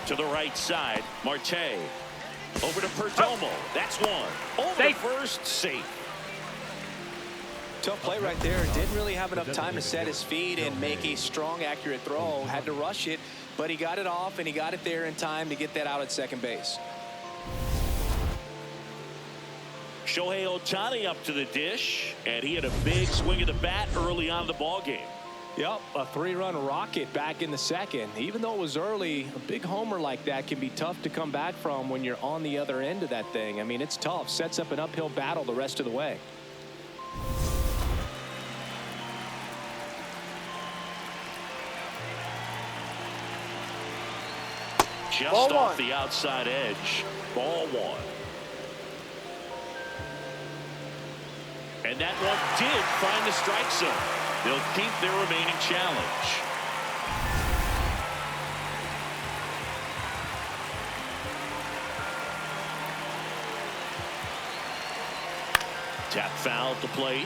To the right side. Marte. Over to Perdomo. That's one. Over to first. Safe. Tough play right there. Didn't really have enough time to set his feet and make a strong, accurate throw. Had to rush it, but he got it off, and he got it there in time to get that out at second base. Shohei Ohtani up to the dish, and he had a big swing of the bat early on in the ball game. Yep, a 3-run rocket back in the second. Even though it was early, a big homer like that can be tough to come back from when you're on the other end of that thing. I mean, it's tough. Sets up an uphill battle the rest of the way. Just Ball off one. the outside edge. Ball one. And that one did find the strike zone. They'll keep their remaining challenge. Tap foul at the plate.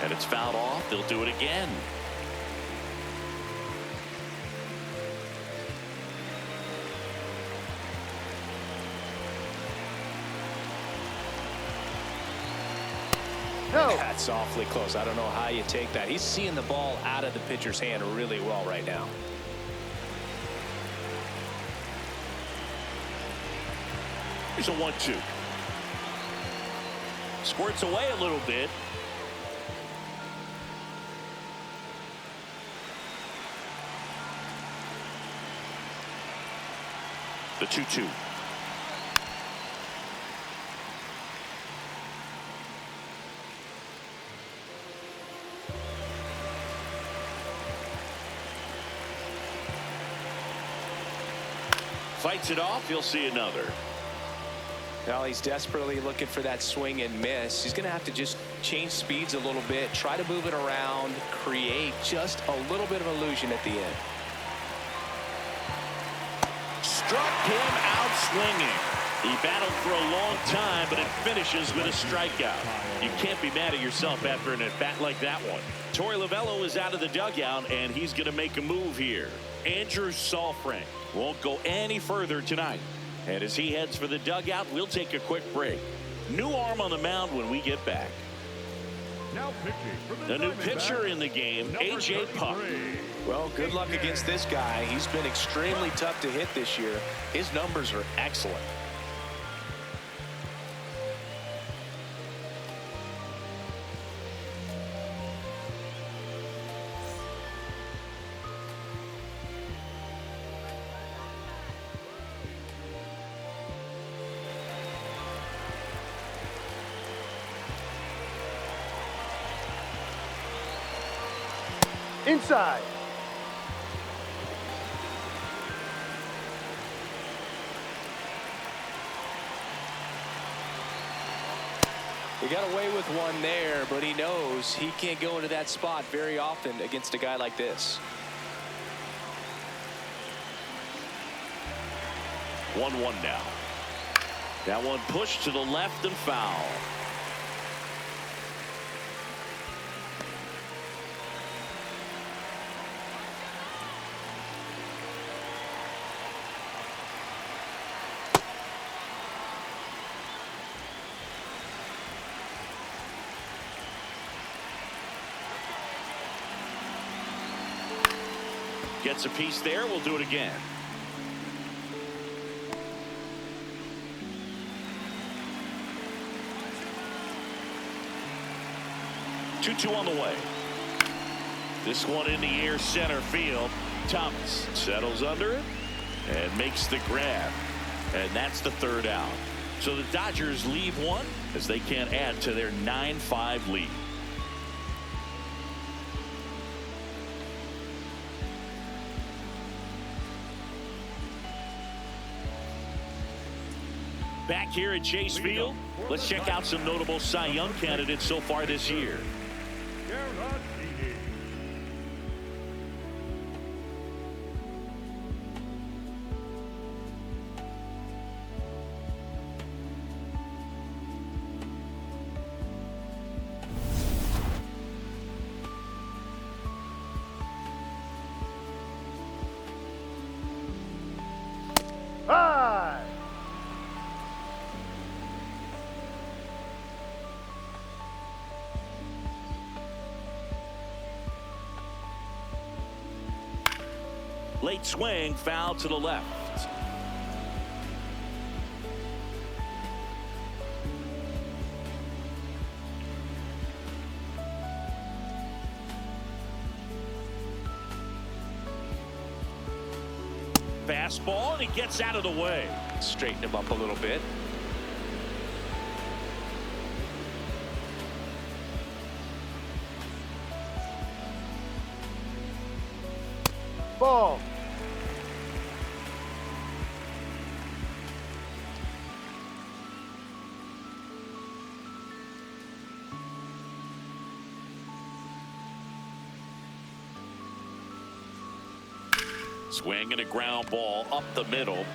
And it's fouled off. They'll do it again. No. That's awfully close. I don't know how you take that. He's seeing the ball out of the pitcher's hand really well right now. Here's a 1-2. Squirts away a little bit. The 2-2. Fights it off. You'll see another. Now he's desperately looking for that swing and miss. He's going to have to just change speeds a little bit, try to move it around, create just a little bit of illusion at the end. Struck him out swinging. He battled for a long time, but it finishes with a strikeout. You can't be mad at yourself after an at-bat like that one. Torey Lovullo is out of the dugout, and he's going to make a move here. Andrew Saalfrank won't go any further tonight. And as he heads for the dugout, we'll take a quick break. New arm on the mound when we get back. Now pitching for The new pitcher in the game, A.J. Puck. Well, good luck against this guy. He's been extremely tough to hit this year. His numbers are excellent. Inside. He got away with one there, but he knows he can't go into that spot very often against a guy like this. 1-1 now. That one pushed to the left and foul. Gets a piece there. We'll do it again. 2-2 on the way. This one in the air, center field. Thomas settles under it and makes the grab. And that's the third out. So the Dodgers leave one as they can't add to their 9-5 lead. Back here at Chase Field, let's check out some notable Cy Young candidates so far this year. Five. Late swing, foul to the left. Fastball, and he gets out of the way. Straighten him up a little bit. Ball. Swing and a ground ball up the middle.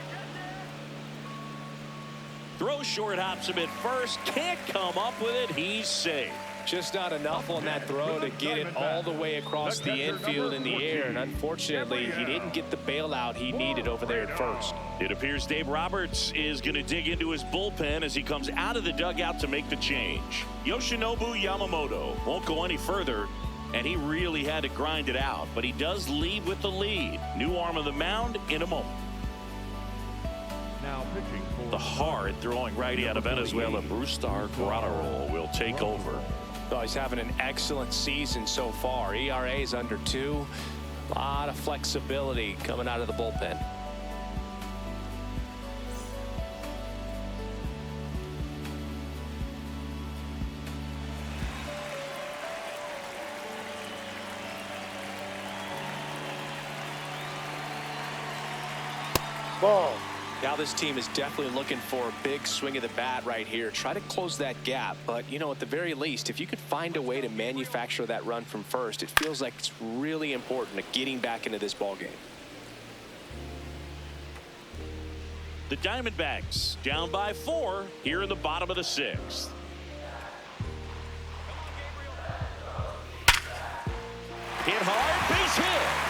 Throw short, hops him at first. Can't come up with it. He's safe. Just not enough on that throw to get it all the way across the infield in the air. And unfortunately, he didn't get the bailout he needed over there at first. It appears Dave Roberts is going to dig into his bullpen as he comes out of the dugout to make the change. Yoshinobu Yamamoto won't go any further, and he really had to grind it out. But he does leave with the lead. New arm of the mound in a moment. Now pitching for The hard throwing righty out of Venezuela, Brustar Graterol, will take over. Oh, he's having an excellent season so far. ERA is under 2. A lot of flexibility coming out of the bullpen. Ball. Now this team is definitely looking for a big swing of the bat right here. Try to close that gap. But, you know, at the very least, if you could find a way to manufacture that run from first, it feels like it's really important to getting back into this ball game. The Diamondbacks down by 4 here in the bottom of the 6th. Hit hard, base hit.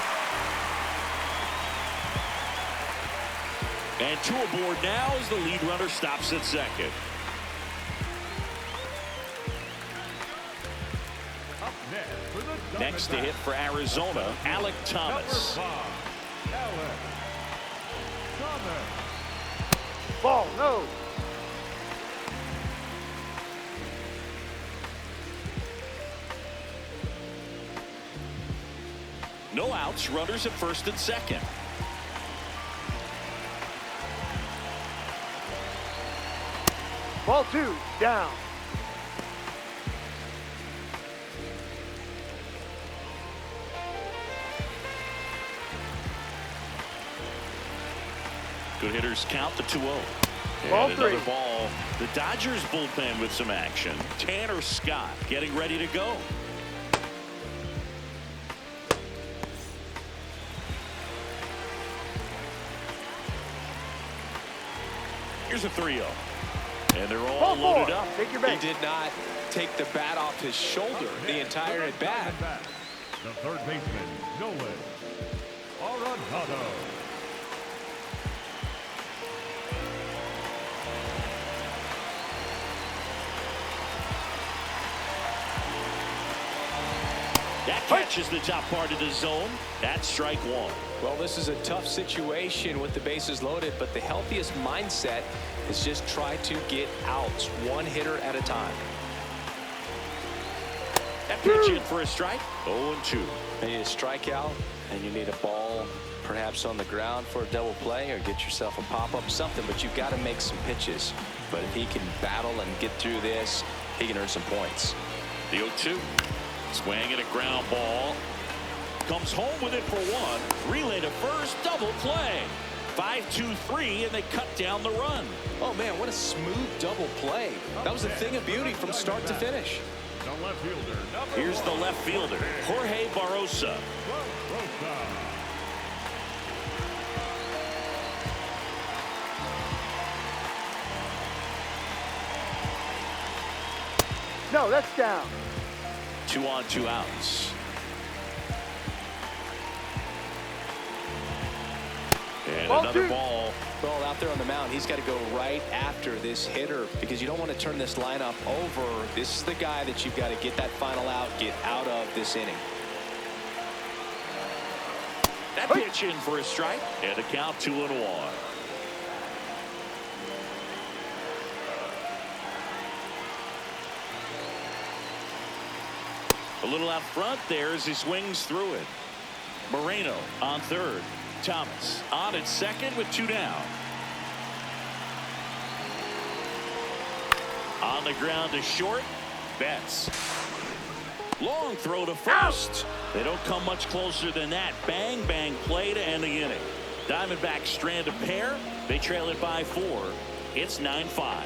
And 2 aboard now as the lead runner stops at second. up next for the Next to hit for Arizona, Alec Thomas. Number 5, Alec Thomas. Ball. No. No outs, runners at first and second. Ball 2. Down. Good hitters count the 2-0. Ball And another 3. ball. The Dodgers bullpen with some action. Tanner Scott getting ready to go. Here's a 3-0. And they're all Ball 4. loaded up. Take your He base. did not take the bat off his shoulder the entire at bat. The third baseman, Nolan Arenado. That catches the top part of the zone. That's strike one. Well, this is a tough situation with the bases loaded, but the healthiest mindset is just try to get outs one hitter at a time. That pitch in for a strike. 0-2. You need a strikeout, and you need a ball perhaps on the ground for a double play, or get yourself a pop-up, something, but you've got to make some pitches. But if he can battle and get through this, he can earn some points. The 0-2. Swing and a ground ball. Comes home with it for one. Relay to first. Double play. 5-2-3, and they cut down the run. Oh, man, what a smooth double play. That was a thing of beauty from start to finish. The left fielder, Here's the left fielder, Jorge Barrosa. No, that's down. 2 on, 2 outs. And Ball another two. ball. Well, out there on the mound, he's got to go right after this hitter because you don't want to turn this lineup over. This is the guy that you've got to get that final out, get out of this inning. That pitch in for a strike. And a count 2-1. A little out front there as he swings through it. Moreno on third. Thomas on at second with 2 down. On the ground to short. Betts. Long throw to first. They don't come much closer than that. Bang, bang play to end the inning. Diamondbacks strand a pair. They trail it by 4. It's 9-5.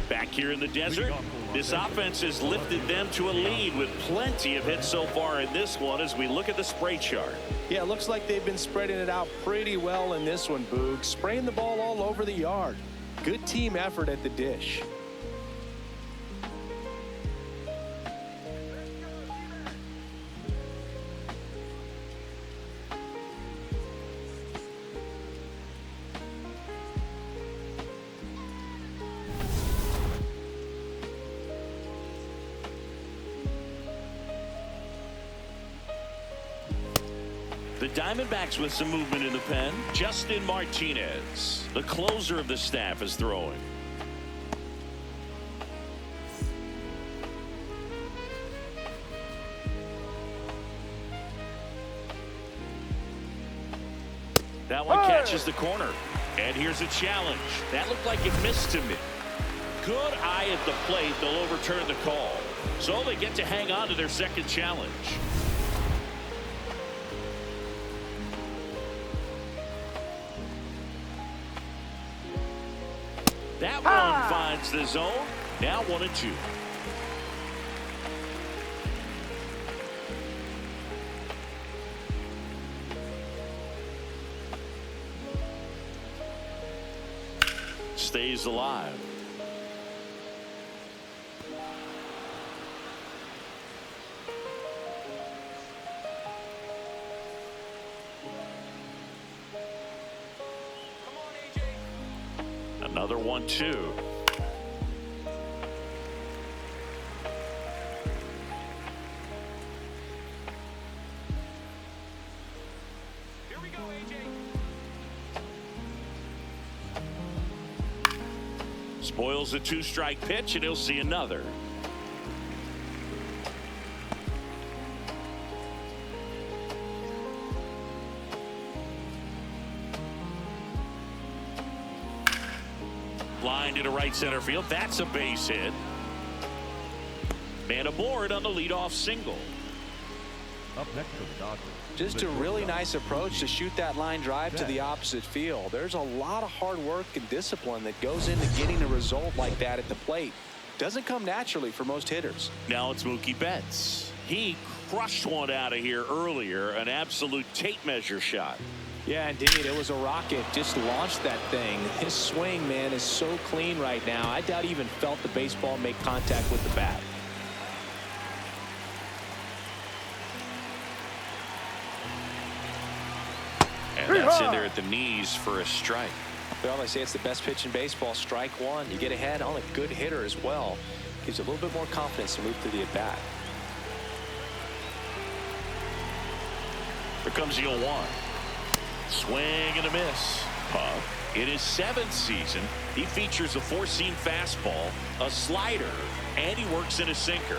Back here in the desert, this offense has lifted them to a lead with plenty of hits so far in this one as we look at the spray chart. Yeah, it looks like they've been spreading it out pretty well in this one, Boog. Spraying the ball all over the yard. Good team effort at the dish. The Diamondbacks with some movement in the pen. Justin Martinez, the closer of the staff, is throwing. That one catches the corner. And here's a challenge. That looked like it missed to me. Good eye at the plate. They'll overturn the call. So they get to hang on to their second challenge. That one finds the zone. Now 1-2. Stays alive. Another 1-2. Here we go, AJ. Spoils a 2-strike pitch, and he'll see another. Line to right center field. That's a base hit. Man aboard on the leadoff single. Up next for the Dodgers. Just a really nice approach to shoot that line drive to the opposite field. There's a lot of hard work and discipline that goes into getting a result like that at the plate. Doesn't come naturally for most hitters. Now it's Mookie Betts. He crushed one out of here earlier. An absolute tape measure shot. Yeah, indeed. It was a rocket. Just launched that thing. His swing, man, is so clean right now. I doubt he even felt the baseball make contact with the bat. And that's in there at the knees for a strike. Well, they say it's the best pitch in baseball. Strike one. You get ahead on a good hitter as well. Gives you a little bit more confidence to move through the at-bat. Here comes the 0-1. Swing and a miss. Puck. In his 7th season, he features a 4-seam fastball, a slider, and he works in a sinker.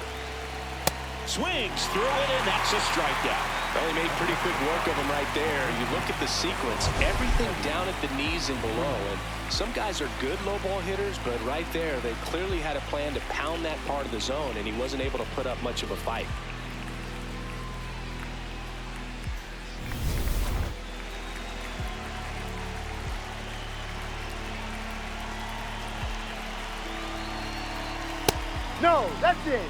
Swings through it, and that's a strikeout. Well, he made pretty quick work of him right there. You look at the sequence, everything down at the knees and below. And some guys are good low ball hitters, but right there, they clearly had a plan to pound that part of the zone, and he wasn't able to put up much of a fight. No, that's it.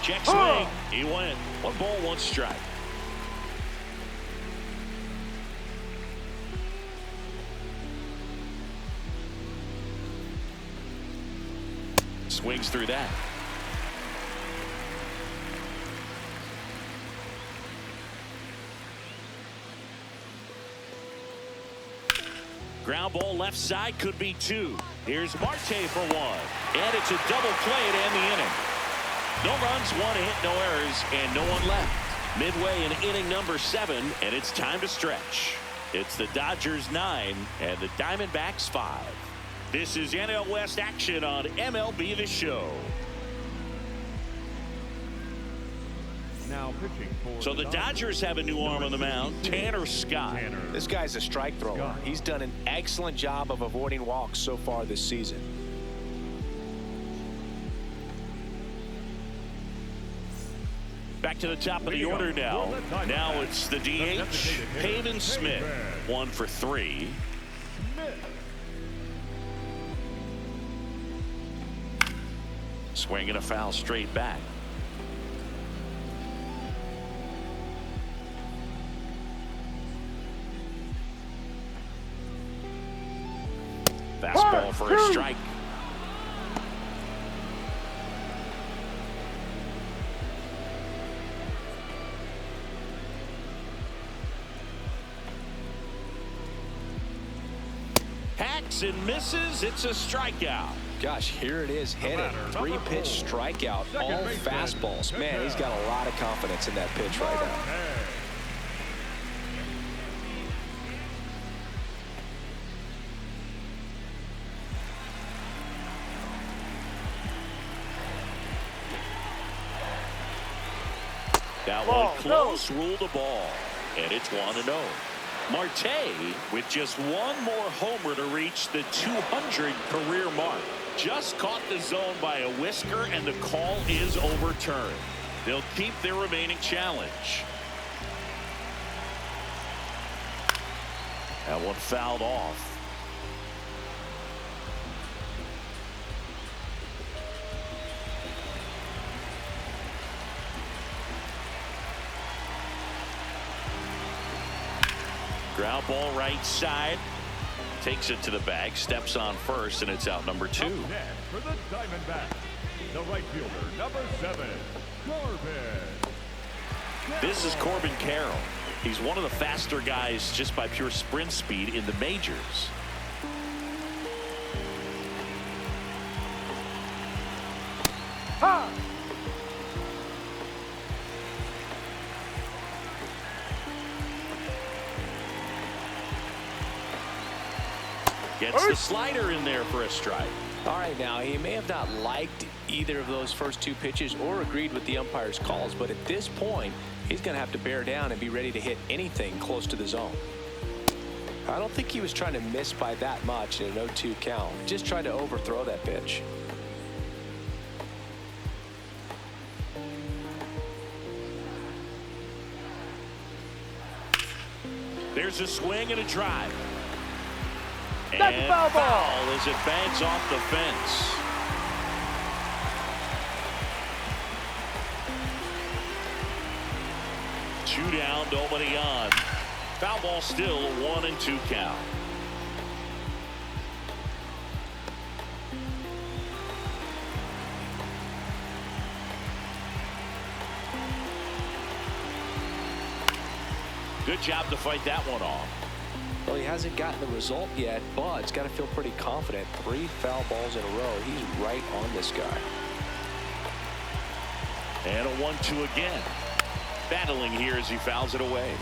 Check swing. He went. 1 ball, 1 strike. Swings through that. Ground ball left side, could be 2. Here's Marte for 1. And it's a double play to end the inning. No runs, 1 hit, no errors, and no one left. Midway in inning number 7, and it's time to stretch. It's the Dodgers 9 and the Diamondbacks 5. This is NL West action on MLB The Show. Now pitching for So the Dodgers have a new arm on the mound, Tanner Scott. This guy's a strike thrower. He's done an excellent job of avoiding walks so far this season. Back to the top of the order now. Now it's the DH, Pavin Smith. 1 for 3. Swing and a foul straight back. Fastball for a strike. Hacks and misses. It's a strikeout. Gosh, here it is, headed. 3-pitch strikeout, all fastballs. Man, he's got a lot of confidence in that pitch right now. That one close, ruled the ball, and it's 1-0. Marte with just 1 more homer to reach the 200 career mark. Just caught the zone by a whisker, and the call is overturned. They'll keep their remaining challenge. That one fouled off. Ground ball right side. Takes it to the bag, steps on first, and it's out number 2. Up next for the Diamondbacks, the right fielder, number 7, Corbin. This is Corbin Carroll. He's one of the faster guys just by pure sprint speed in the majors. Ha! Gets the slider in there for a strike. All right, now, he may have not liked either of those first 2 pitches or agreed with the umpire's calls, but at this point, he's going to have to bear down and be ready to hit anything close to the zone. I don't think he was trying to miss by that much in an 0-2 count. Just tried to overthrow that pitch. There's a swing and a drive. That's And foul ball. foul as it bangs off the fence. Two down, nobody on. Foul ball still, a 1-2 count. Good job to fight that one off. Well, he hasn't gotten the result yet, but he's got to feel pretty confident. 3 foul balls in a row. He's right on this guy. And a 1-2 again. Battling here as he fouls it away.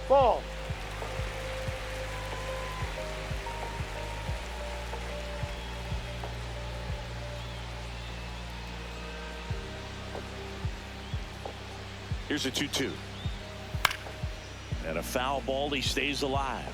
Ball. Here's a 2-2. And a foul ball. He stays alive.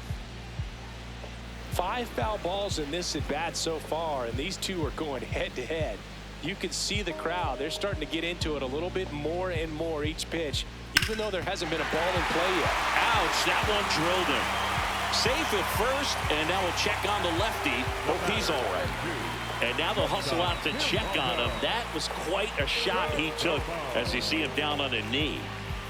5 foul balls in this at bat so far, and these two are going head to head. You can see the crowd. They're starting to get into it a little bit more and more each pitch, even though there hasn't been a ball in play yet. Ouch, that one drilled him. Safe at first, and now we'll check on the lefty. Hope he's all right. And now they'll hustle out to check on him. That was quite a shot he took as you see him down on a knee.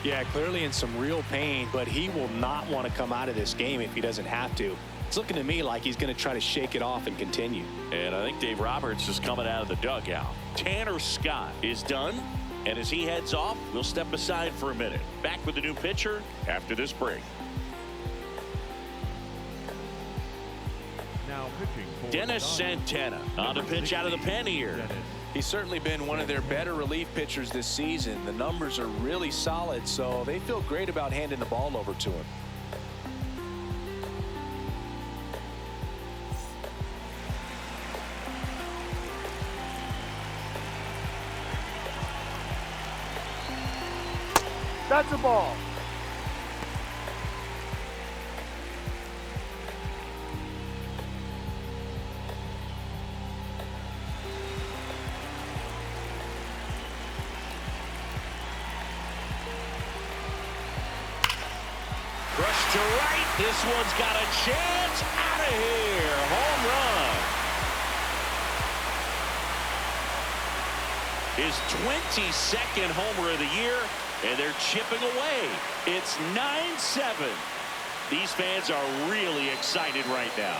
Yeah, clearly in some real pain, but he will not want to come out of this game if he doesn't have to. It's looking to me like he's going to try to shake it off and continue. And I think Dave Roberts is coming out of the dugout. Tanner Scott is done. And as he heads off, we'll step aside for a minute. Back with the new pitcher after this break. Now pitching for Dennis Santana on the pitch out of the pen here. He's certainly been one of their better relief pitchers this season. The numbers are really solid, so they feel great about handing the ball over to him. That's a ball. Rush to right. This one's got a chance. Out of here. Home run. His 22nd homer of the year. And they're chipping away. It's 9-7. These fans are really excited right now.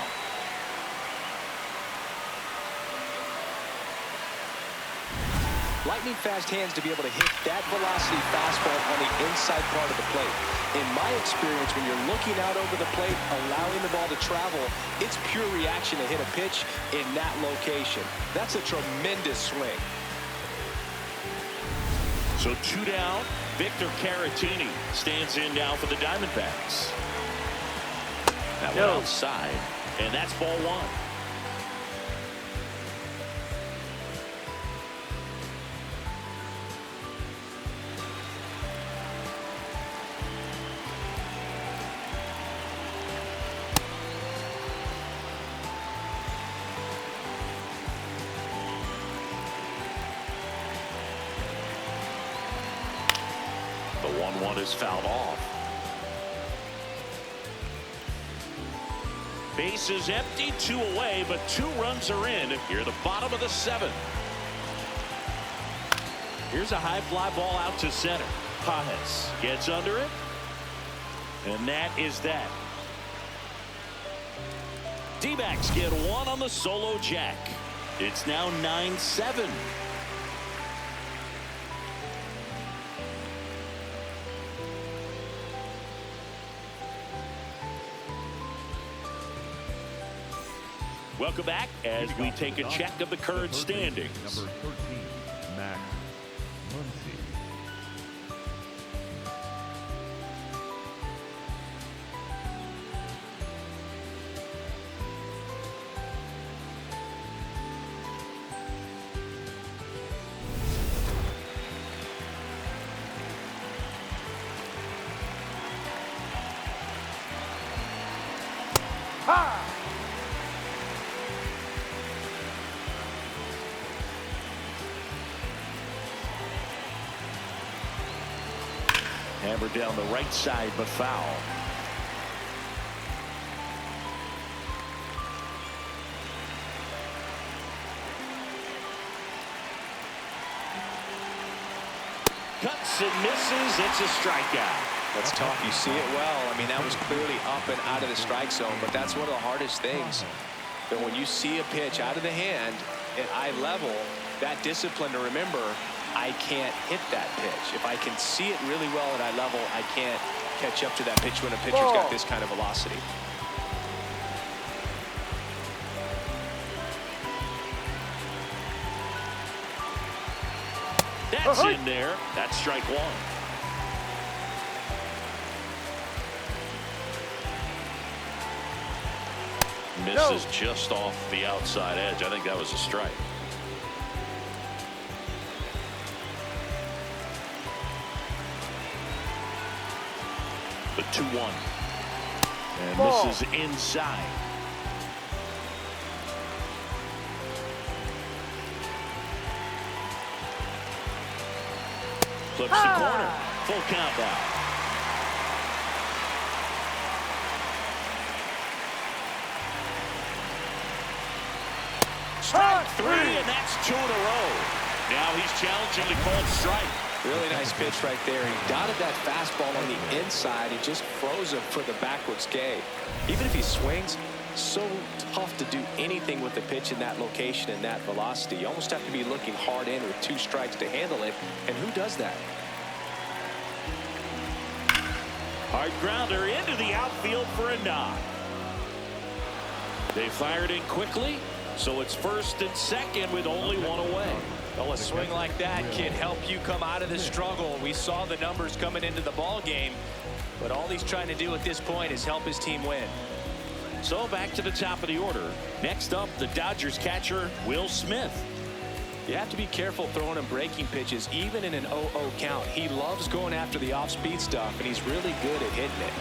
Lightning fast hands to be able to hit that velocity fastball on the inside part of the plate. In my experience, when you're looking out over the plate, allowing the ball to travel, it's pure reaction to hit a pitch in that location. That's a tremendous swing. So 2 down. Victor Caratini stands in now for the Diamondbacks. That went outside, and that's ball 1. The 1-1 is fouled off. Base is empty, 2 away, but 2 runs are in here, the bottom of the 7th. Here's a high fly ball out to center. Pajes gets under it, and that is that. D-backs get 1 on the solo jack. It's now 9-7. Welcome back as we take a check of the current standings. Number 13, Max Muncy. Ha! Hammered down the right side, but foul. Cuts and misses. It's a strikeout. That's tough. You see it well. I mean, that was clearly up and out of the strike zone, but that's one of the hardest things. But when you see a pitch out of the hand at eye level, that discipline to remember, I can't hit that pitch. If I can see it really well at eye level, I can't catch up to that pitch when a pitcher's got this kind of velocity. That's in there. That's strike one. Misses just off the outside edge. I think that was a strike. The 2-1. And misses inside. Flips the corner. Full count now. Strike three, and that's 2 in a row. Now he's challenging the called strike. Really nice pitch right there. He dotted that fastball on the inside and just froze him for the backwards K. Even if he swings, so tough to do anything with the pitch in that location and that velocity. You almost have to be looking hard in with 2 strikes to handle it. And who does that? Hard grounder into the outfield for a knock. They fired in quickly, so it's first and second with only 1 away. Well, a swing like that can help you come out of the struggle. We saw the numbers coming into the ball game, but all he's trying to do at this point is help his team win. So back to the top of the order. Next up, the Dodgers catcher, Will Smith. You have to be careful throwing him breaking pitches, even in an 0-0 count. He loves going after the off-speed stuff, and he's really good at hitting it.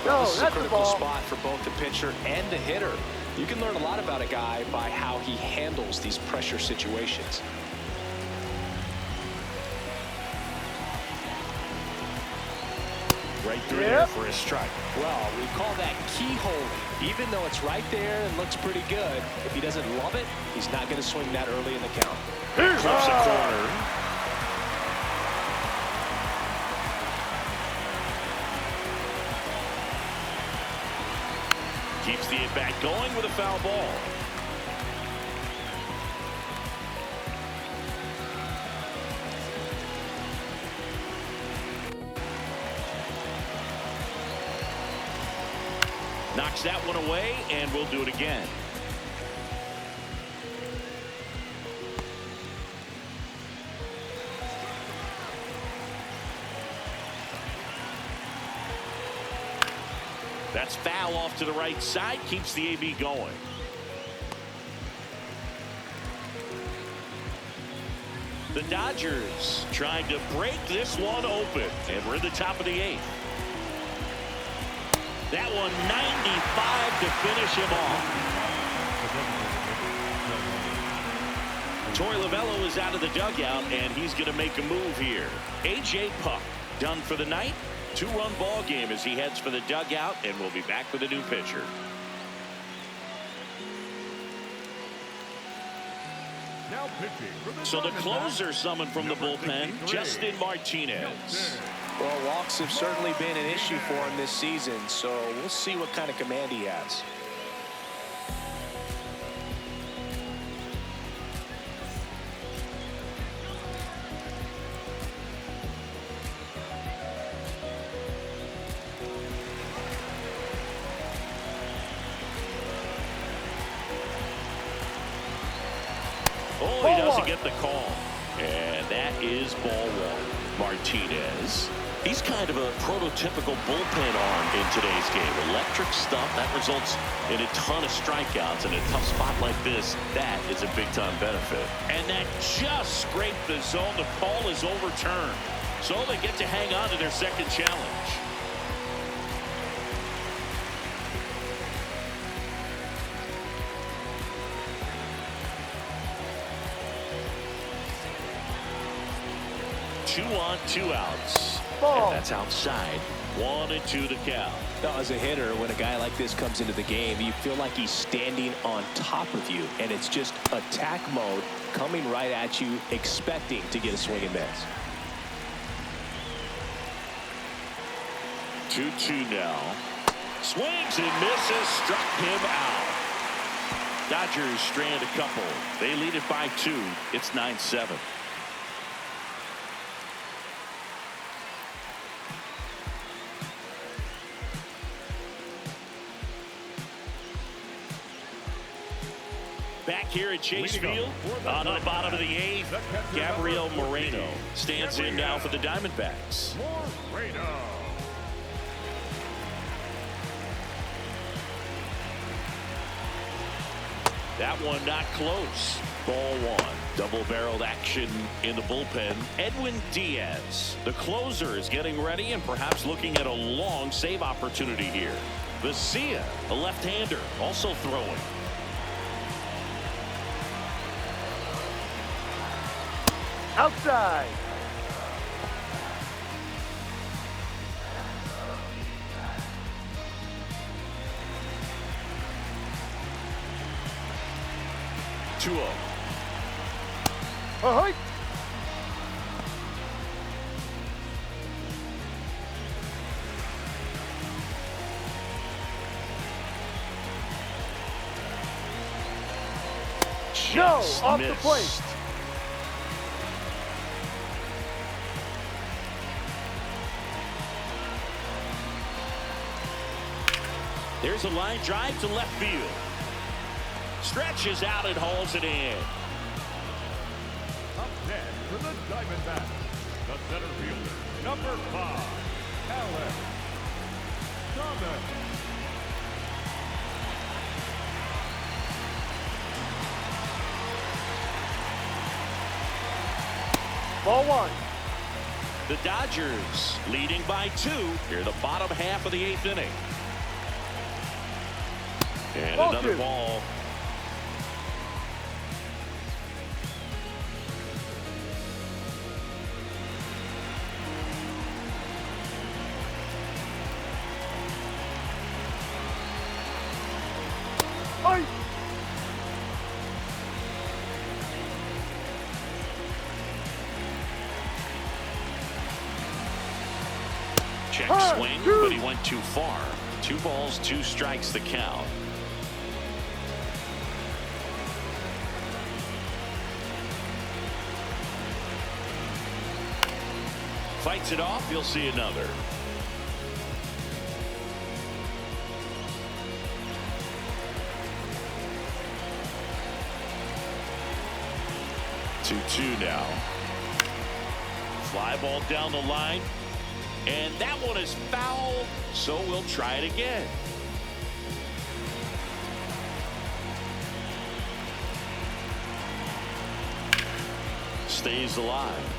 Well, this is a critical spot for both the pitcher and the hitter. You can learn a lot about a guy by how he handles these pressure situations. Right through there for a strike. Well, we call that keyholing. Even though it's right there and looks pretty good, if he doesn't love it, he's not going to swing that early in the count. Clips a corner. Keeps the at-bat going with a foul ball. Knocks that one away, and we'll do it again. That's foul off to the right side, keeps the AB going. The Dodgers trying to break this one open, and we're in the top of the 8th. That one 95 to finish him off. Torey Lovullo is out of the dugout, and he's going to make a move here. A.J. Puck done for the night. 2-run ball game as he heads for the dugout, and we'll be back with a new pitcher. Now pitching for the So the Diamondbacks, closer summoned from the bullpen, 63. Justin Martinez. Well, walks have certainly been an issue for him this season, so we'll see what kind of command he has. Oh, he doesn't get the call. And that is ball 1. Martinez. He's kind of a prototypical bullpen arm in today's game. Electric stuff that results in a ton of strikeouts. In a tough spot like this, that is a big-time benefit. And that just scraped the zone. The call is overturned. So they get to hang on to their second challenge. Two on, 2 outs. And that's outside. 1-2 the count. Now, as a hitter, when a guy like this comes into the game, you feel like he's standing on top of you, and it's just attack mode coming right at you, expecting to get a swing and miss. 2-2 now. Swings and misses. Struck him out. Dodgers strand a couple. They lead it by 2. It's 9-7. Back here at Chase Field, on the bottom of the 8th, Gabriel Moreno stands in now for the Diamondbacks. That one not close. Ball 1. Double-barreled action in the bullpen. Edwin Diaz, the closer, is getting ready and perhaps looking at a long save opportunity here. Vesia, a left-hander, also throwing. Outside. Ahoy. No, off the plate. There's a line drive to left field. Stretches out and hauls it in. Up next for the Diamondbacks, the center fielder, number 5, Alex Thomas. Ball 1. The Dodgers leading by 2 here in the bottom half of the 8th inning. And Ball another 2. ball. Ay. Check swing, but he went too far. 2 balls, 2 strikes the count. Fights it off. You'll see another. Two now. Fly ball down the line. And that one is foul, so we'll try it again. Stays alive.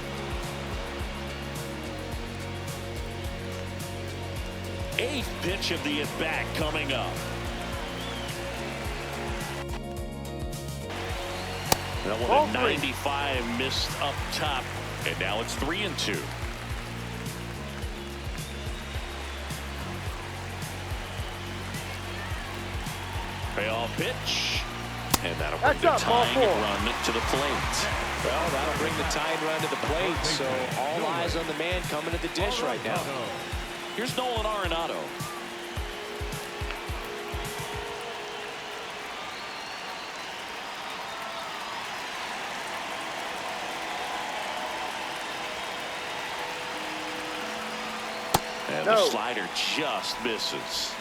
Eighth pitch of the at-bat coming up. That one at 95 missed up top, and now it's 3-2. Payoff pitch, and that'll bring the tying run to the plate. Well, that'll bring the tying run to the plate, so all eyes on the man coming to the dish right now. Here's Nolan Arenado. And the slider just misses.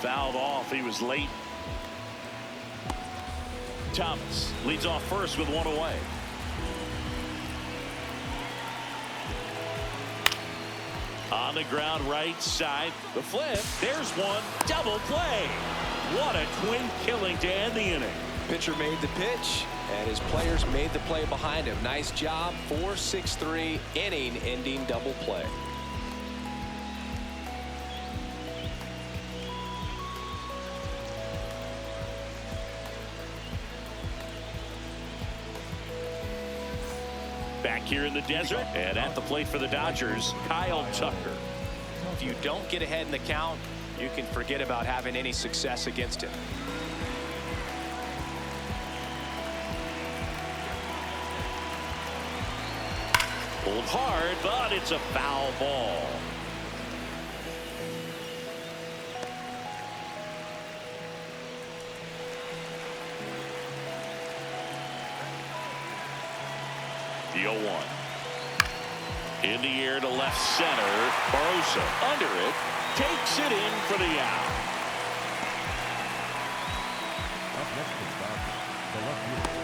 Fouled off. He was late. Thomas leads off first with 1 away. On the ground right side. The flip. There's one. Double play. What a twin killing to end the inning. Pitcher made the pitch, and his players made the play behind him. Nice job. 4-6-3 inning-ending double play. Back here in the desert and at the plate for the Dodgers, Kyle Tucker. If you don't get ahead in the count, you can forget about having any success against him. Pulled hard, but it's a foul ball. The 0-1. In the air to left center. Barosa under it. Takes it in for the out. Up next is the left fielder,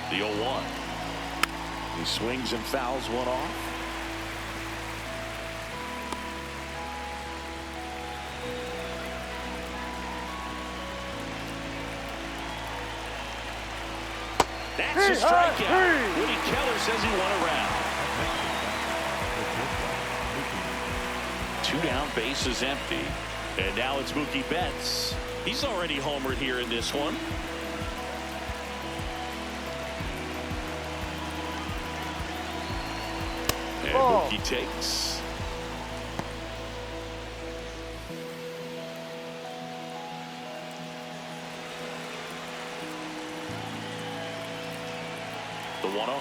The 0-1. He swings and fouls one off. That's a strikeout. Woody Keller says he won a round. 2 down, bases empty. And now it's Mookie Betts. He's already homered here in this one. And Mookie takes. The 1-0.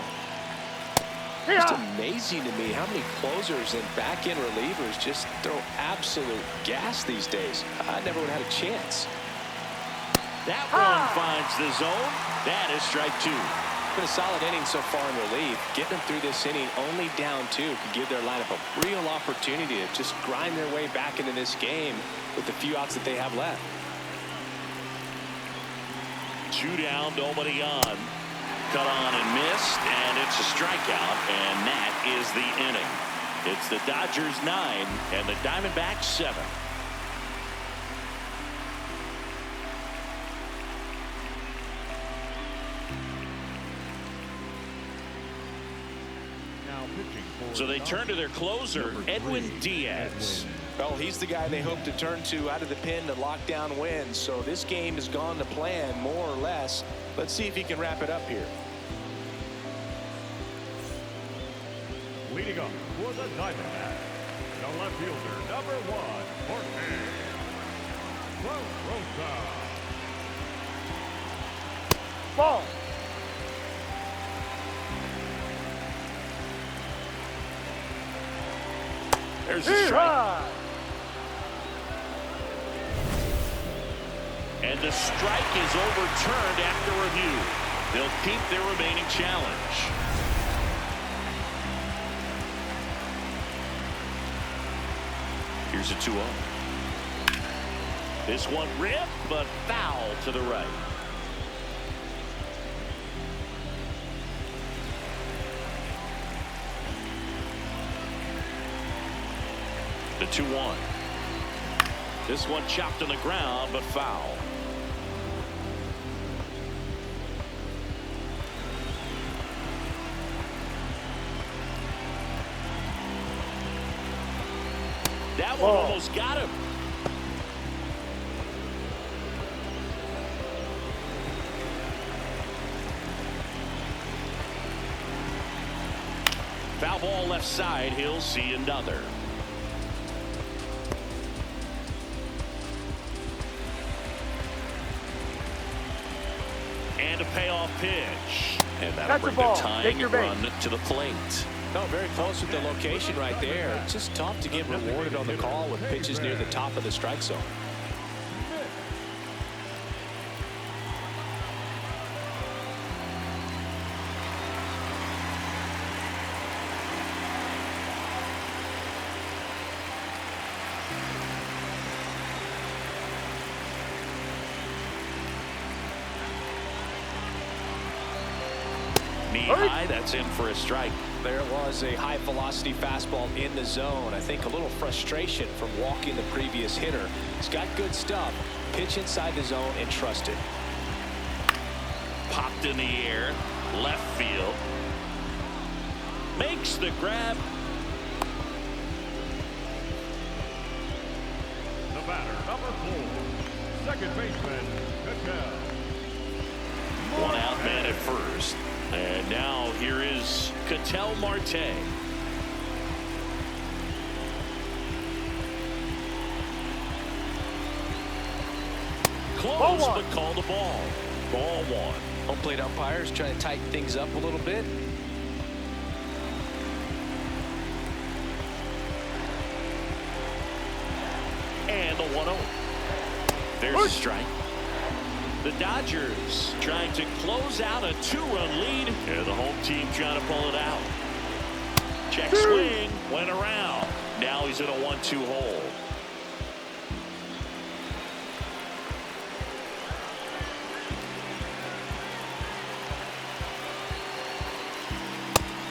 Just amazing to me how many closers and back-end relievers just throw absolute gas these days. I never would have had a chance. That one finds the zone. That is strike 2. Been a solid inning so far in relief. Getting them through this inning only down 2 could give their lineup a real opportunity to just grind their way back into this game with the few outs that they have left. 2 down, nobody on. Cut on and missed, and it's a strikeout, and that is the inning. It's the Dodgers 9 and the Diamondbacks 7. So they turn to their closer, Edwin Diaz. Well, he's the guy they hope to turn to out of the pen to lock down wins. So this game has gone to plan, more or less. Let's see if he can wrap it up here. leading up for the Diamondbacks, the left fielder, number 1, Jorge Rosa. Ball. There's a strike. And the strike is overturned after review. They'll keep their remaining challenge. Here's a 2-0. This one ripped, but foul to the right. The 2-1. This one chopped on the ground, but foul. That one almost got him. Foul ball left side. He'll see another. And a payoff pitch. And that'll bring the tying run to the plate. No, very close with the location right there. It's just tough to get rewarded on the call with pitches near the top of the strike zone. Knee high, that's in for a strike. There was a high velocity fastball in the zone. I think a little frustration from walking the previous hitter. He's got good stuff. Pitch inside the zone and trust it. Popped in the air, left field. Makes the grab. number 4, second baseman, Cattell. One out man at first. And now here is Cattell Marte. Close, but call the ball. Ball one. Home plate umpires trying to tighten things up a little bit. And the 1-0. There's a strike. The Dodgers trying to close out a 2-run lead. And the home team trying to pull it out. Check swing. Went around. Now he's in a 1-2 hole.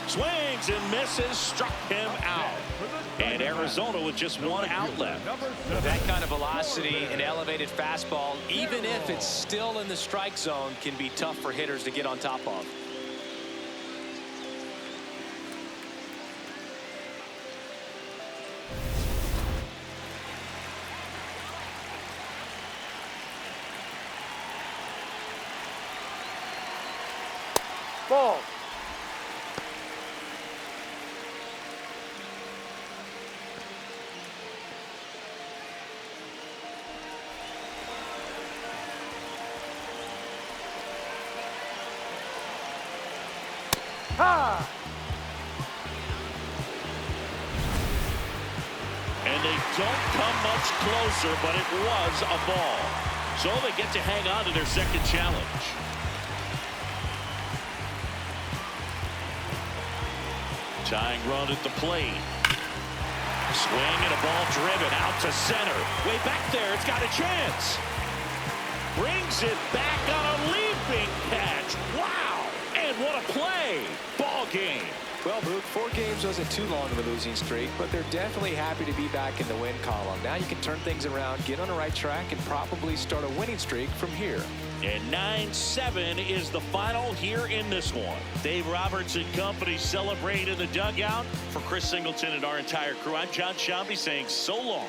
Swings and misses, struck him out. And Arizona with just one out left. That kind of velocity, an elevated fastball, even if it's still in the strike zone, can be tough for hitters to get on top of. Ball. Ha! And they don't come much closer, but it was a ball. So they get to hang on to their second challenge. Tying run at the plate. Swing and a ball driven out to center. Way back there, it's got a chance. Brings it back on a leaping catch. Wow! And what a play! Ball game. Well, Boog, 4 games wasn't too long of a losing streak, but they're definitely happy to be back in the win column. Now you can turn things around, get on the right track, and probably start a winning streak from here. And 9-7 is the final here in this one. Dave Roberts and company celebrate in the dugout. For Chris Singleton and our entire crew, I'm John Shambi saying so long.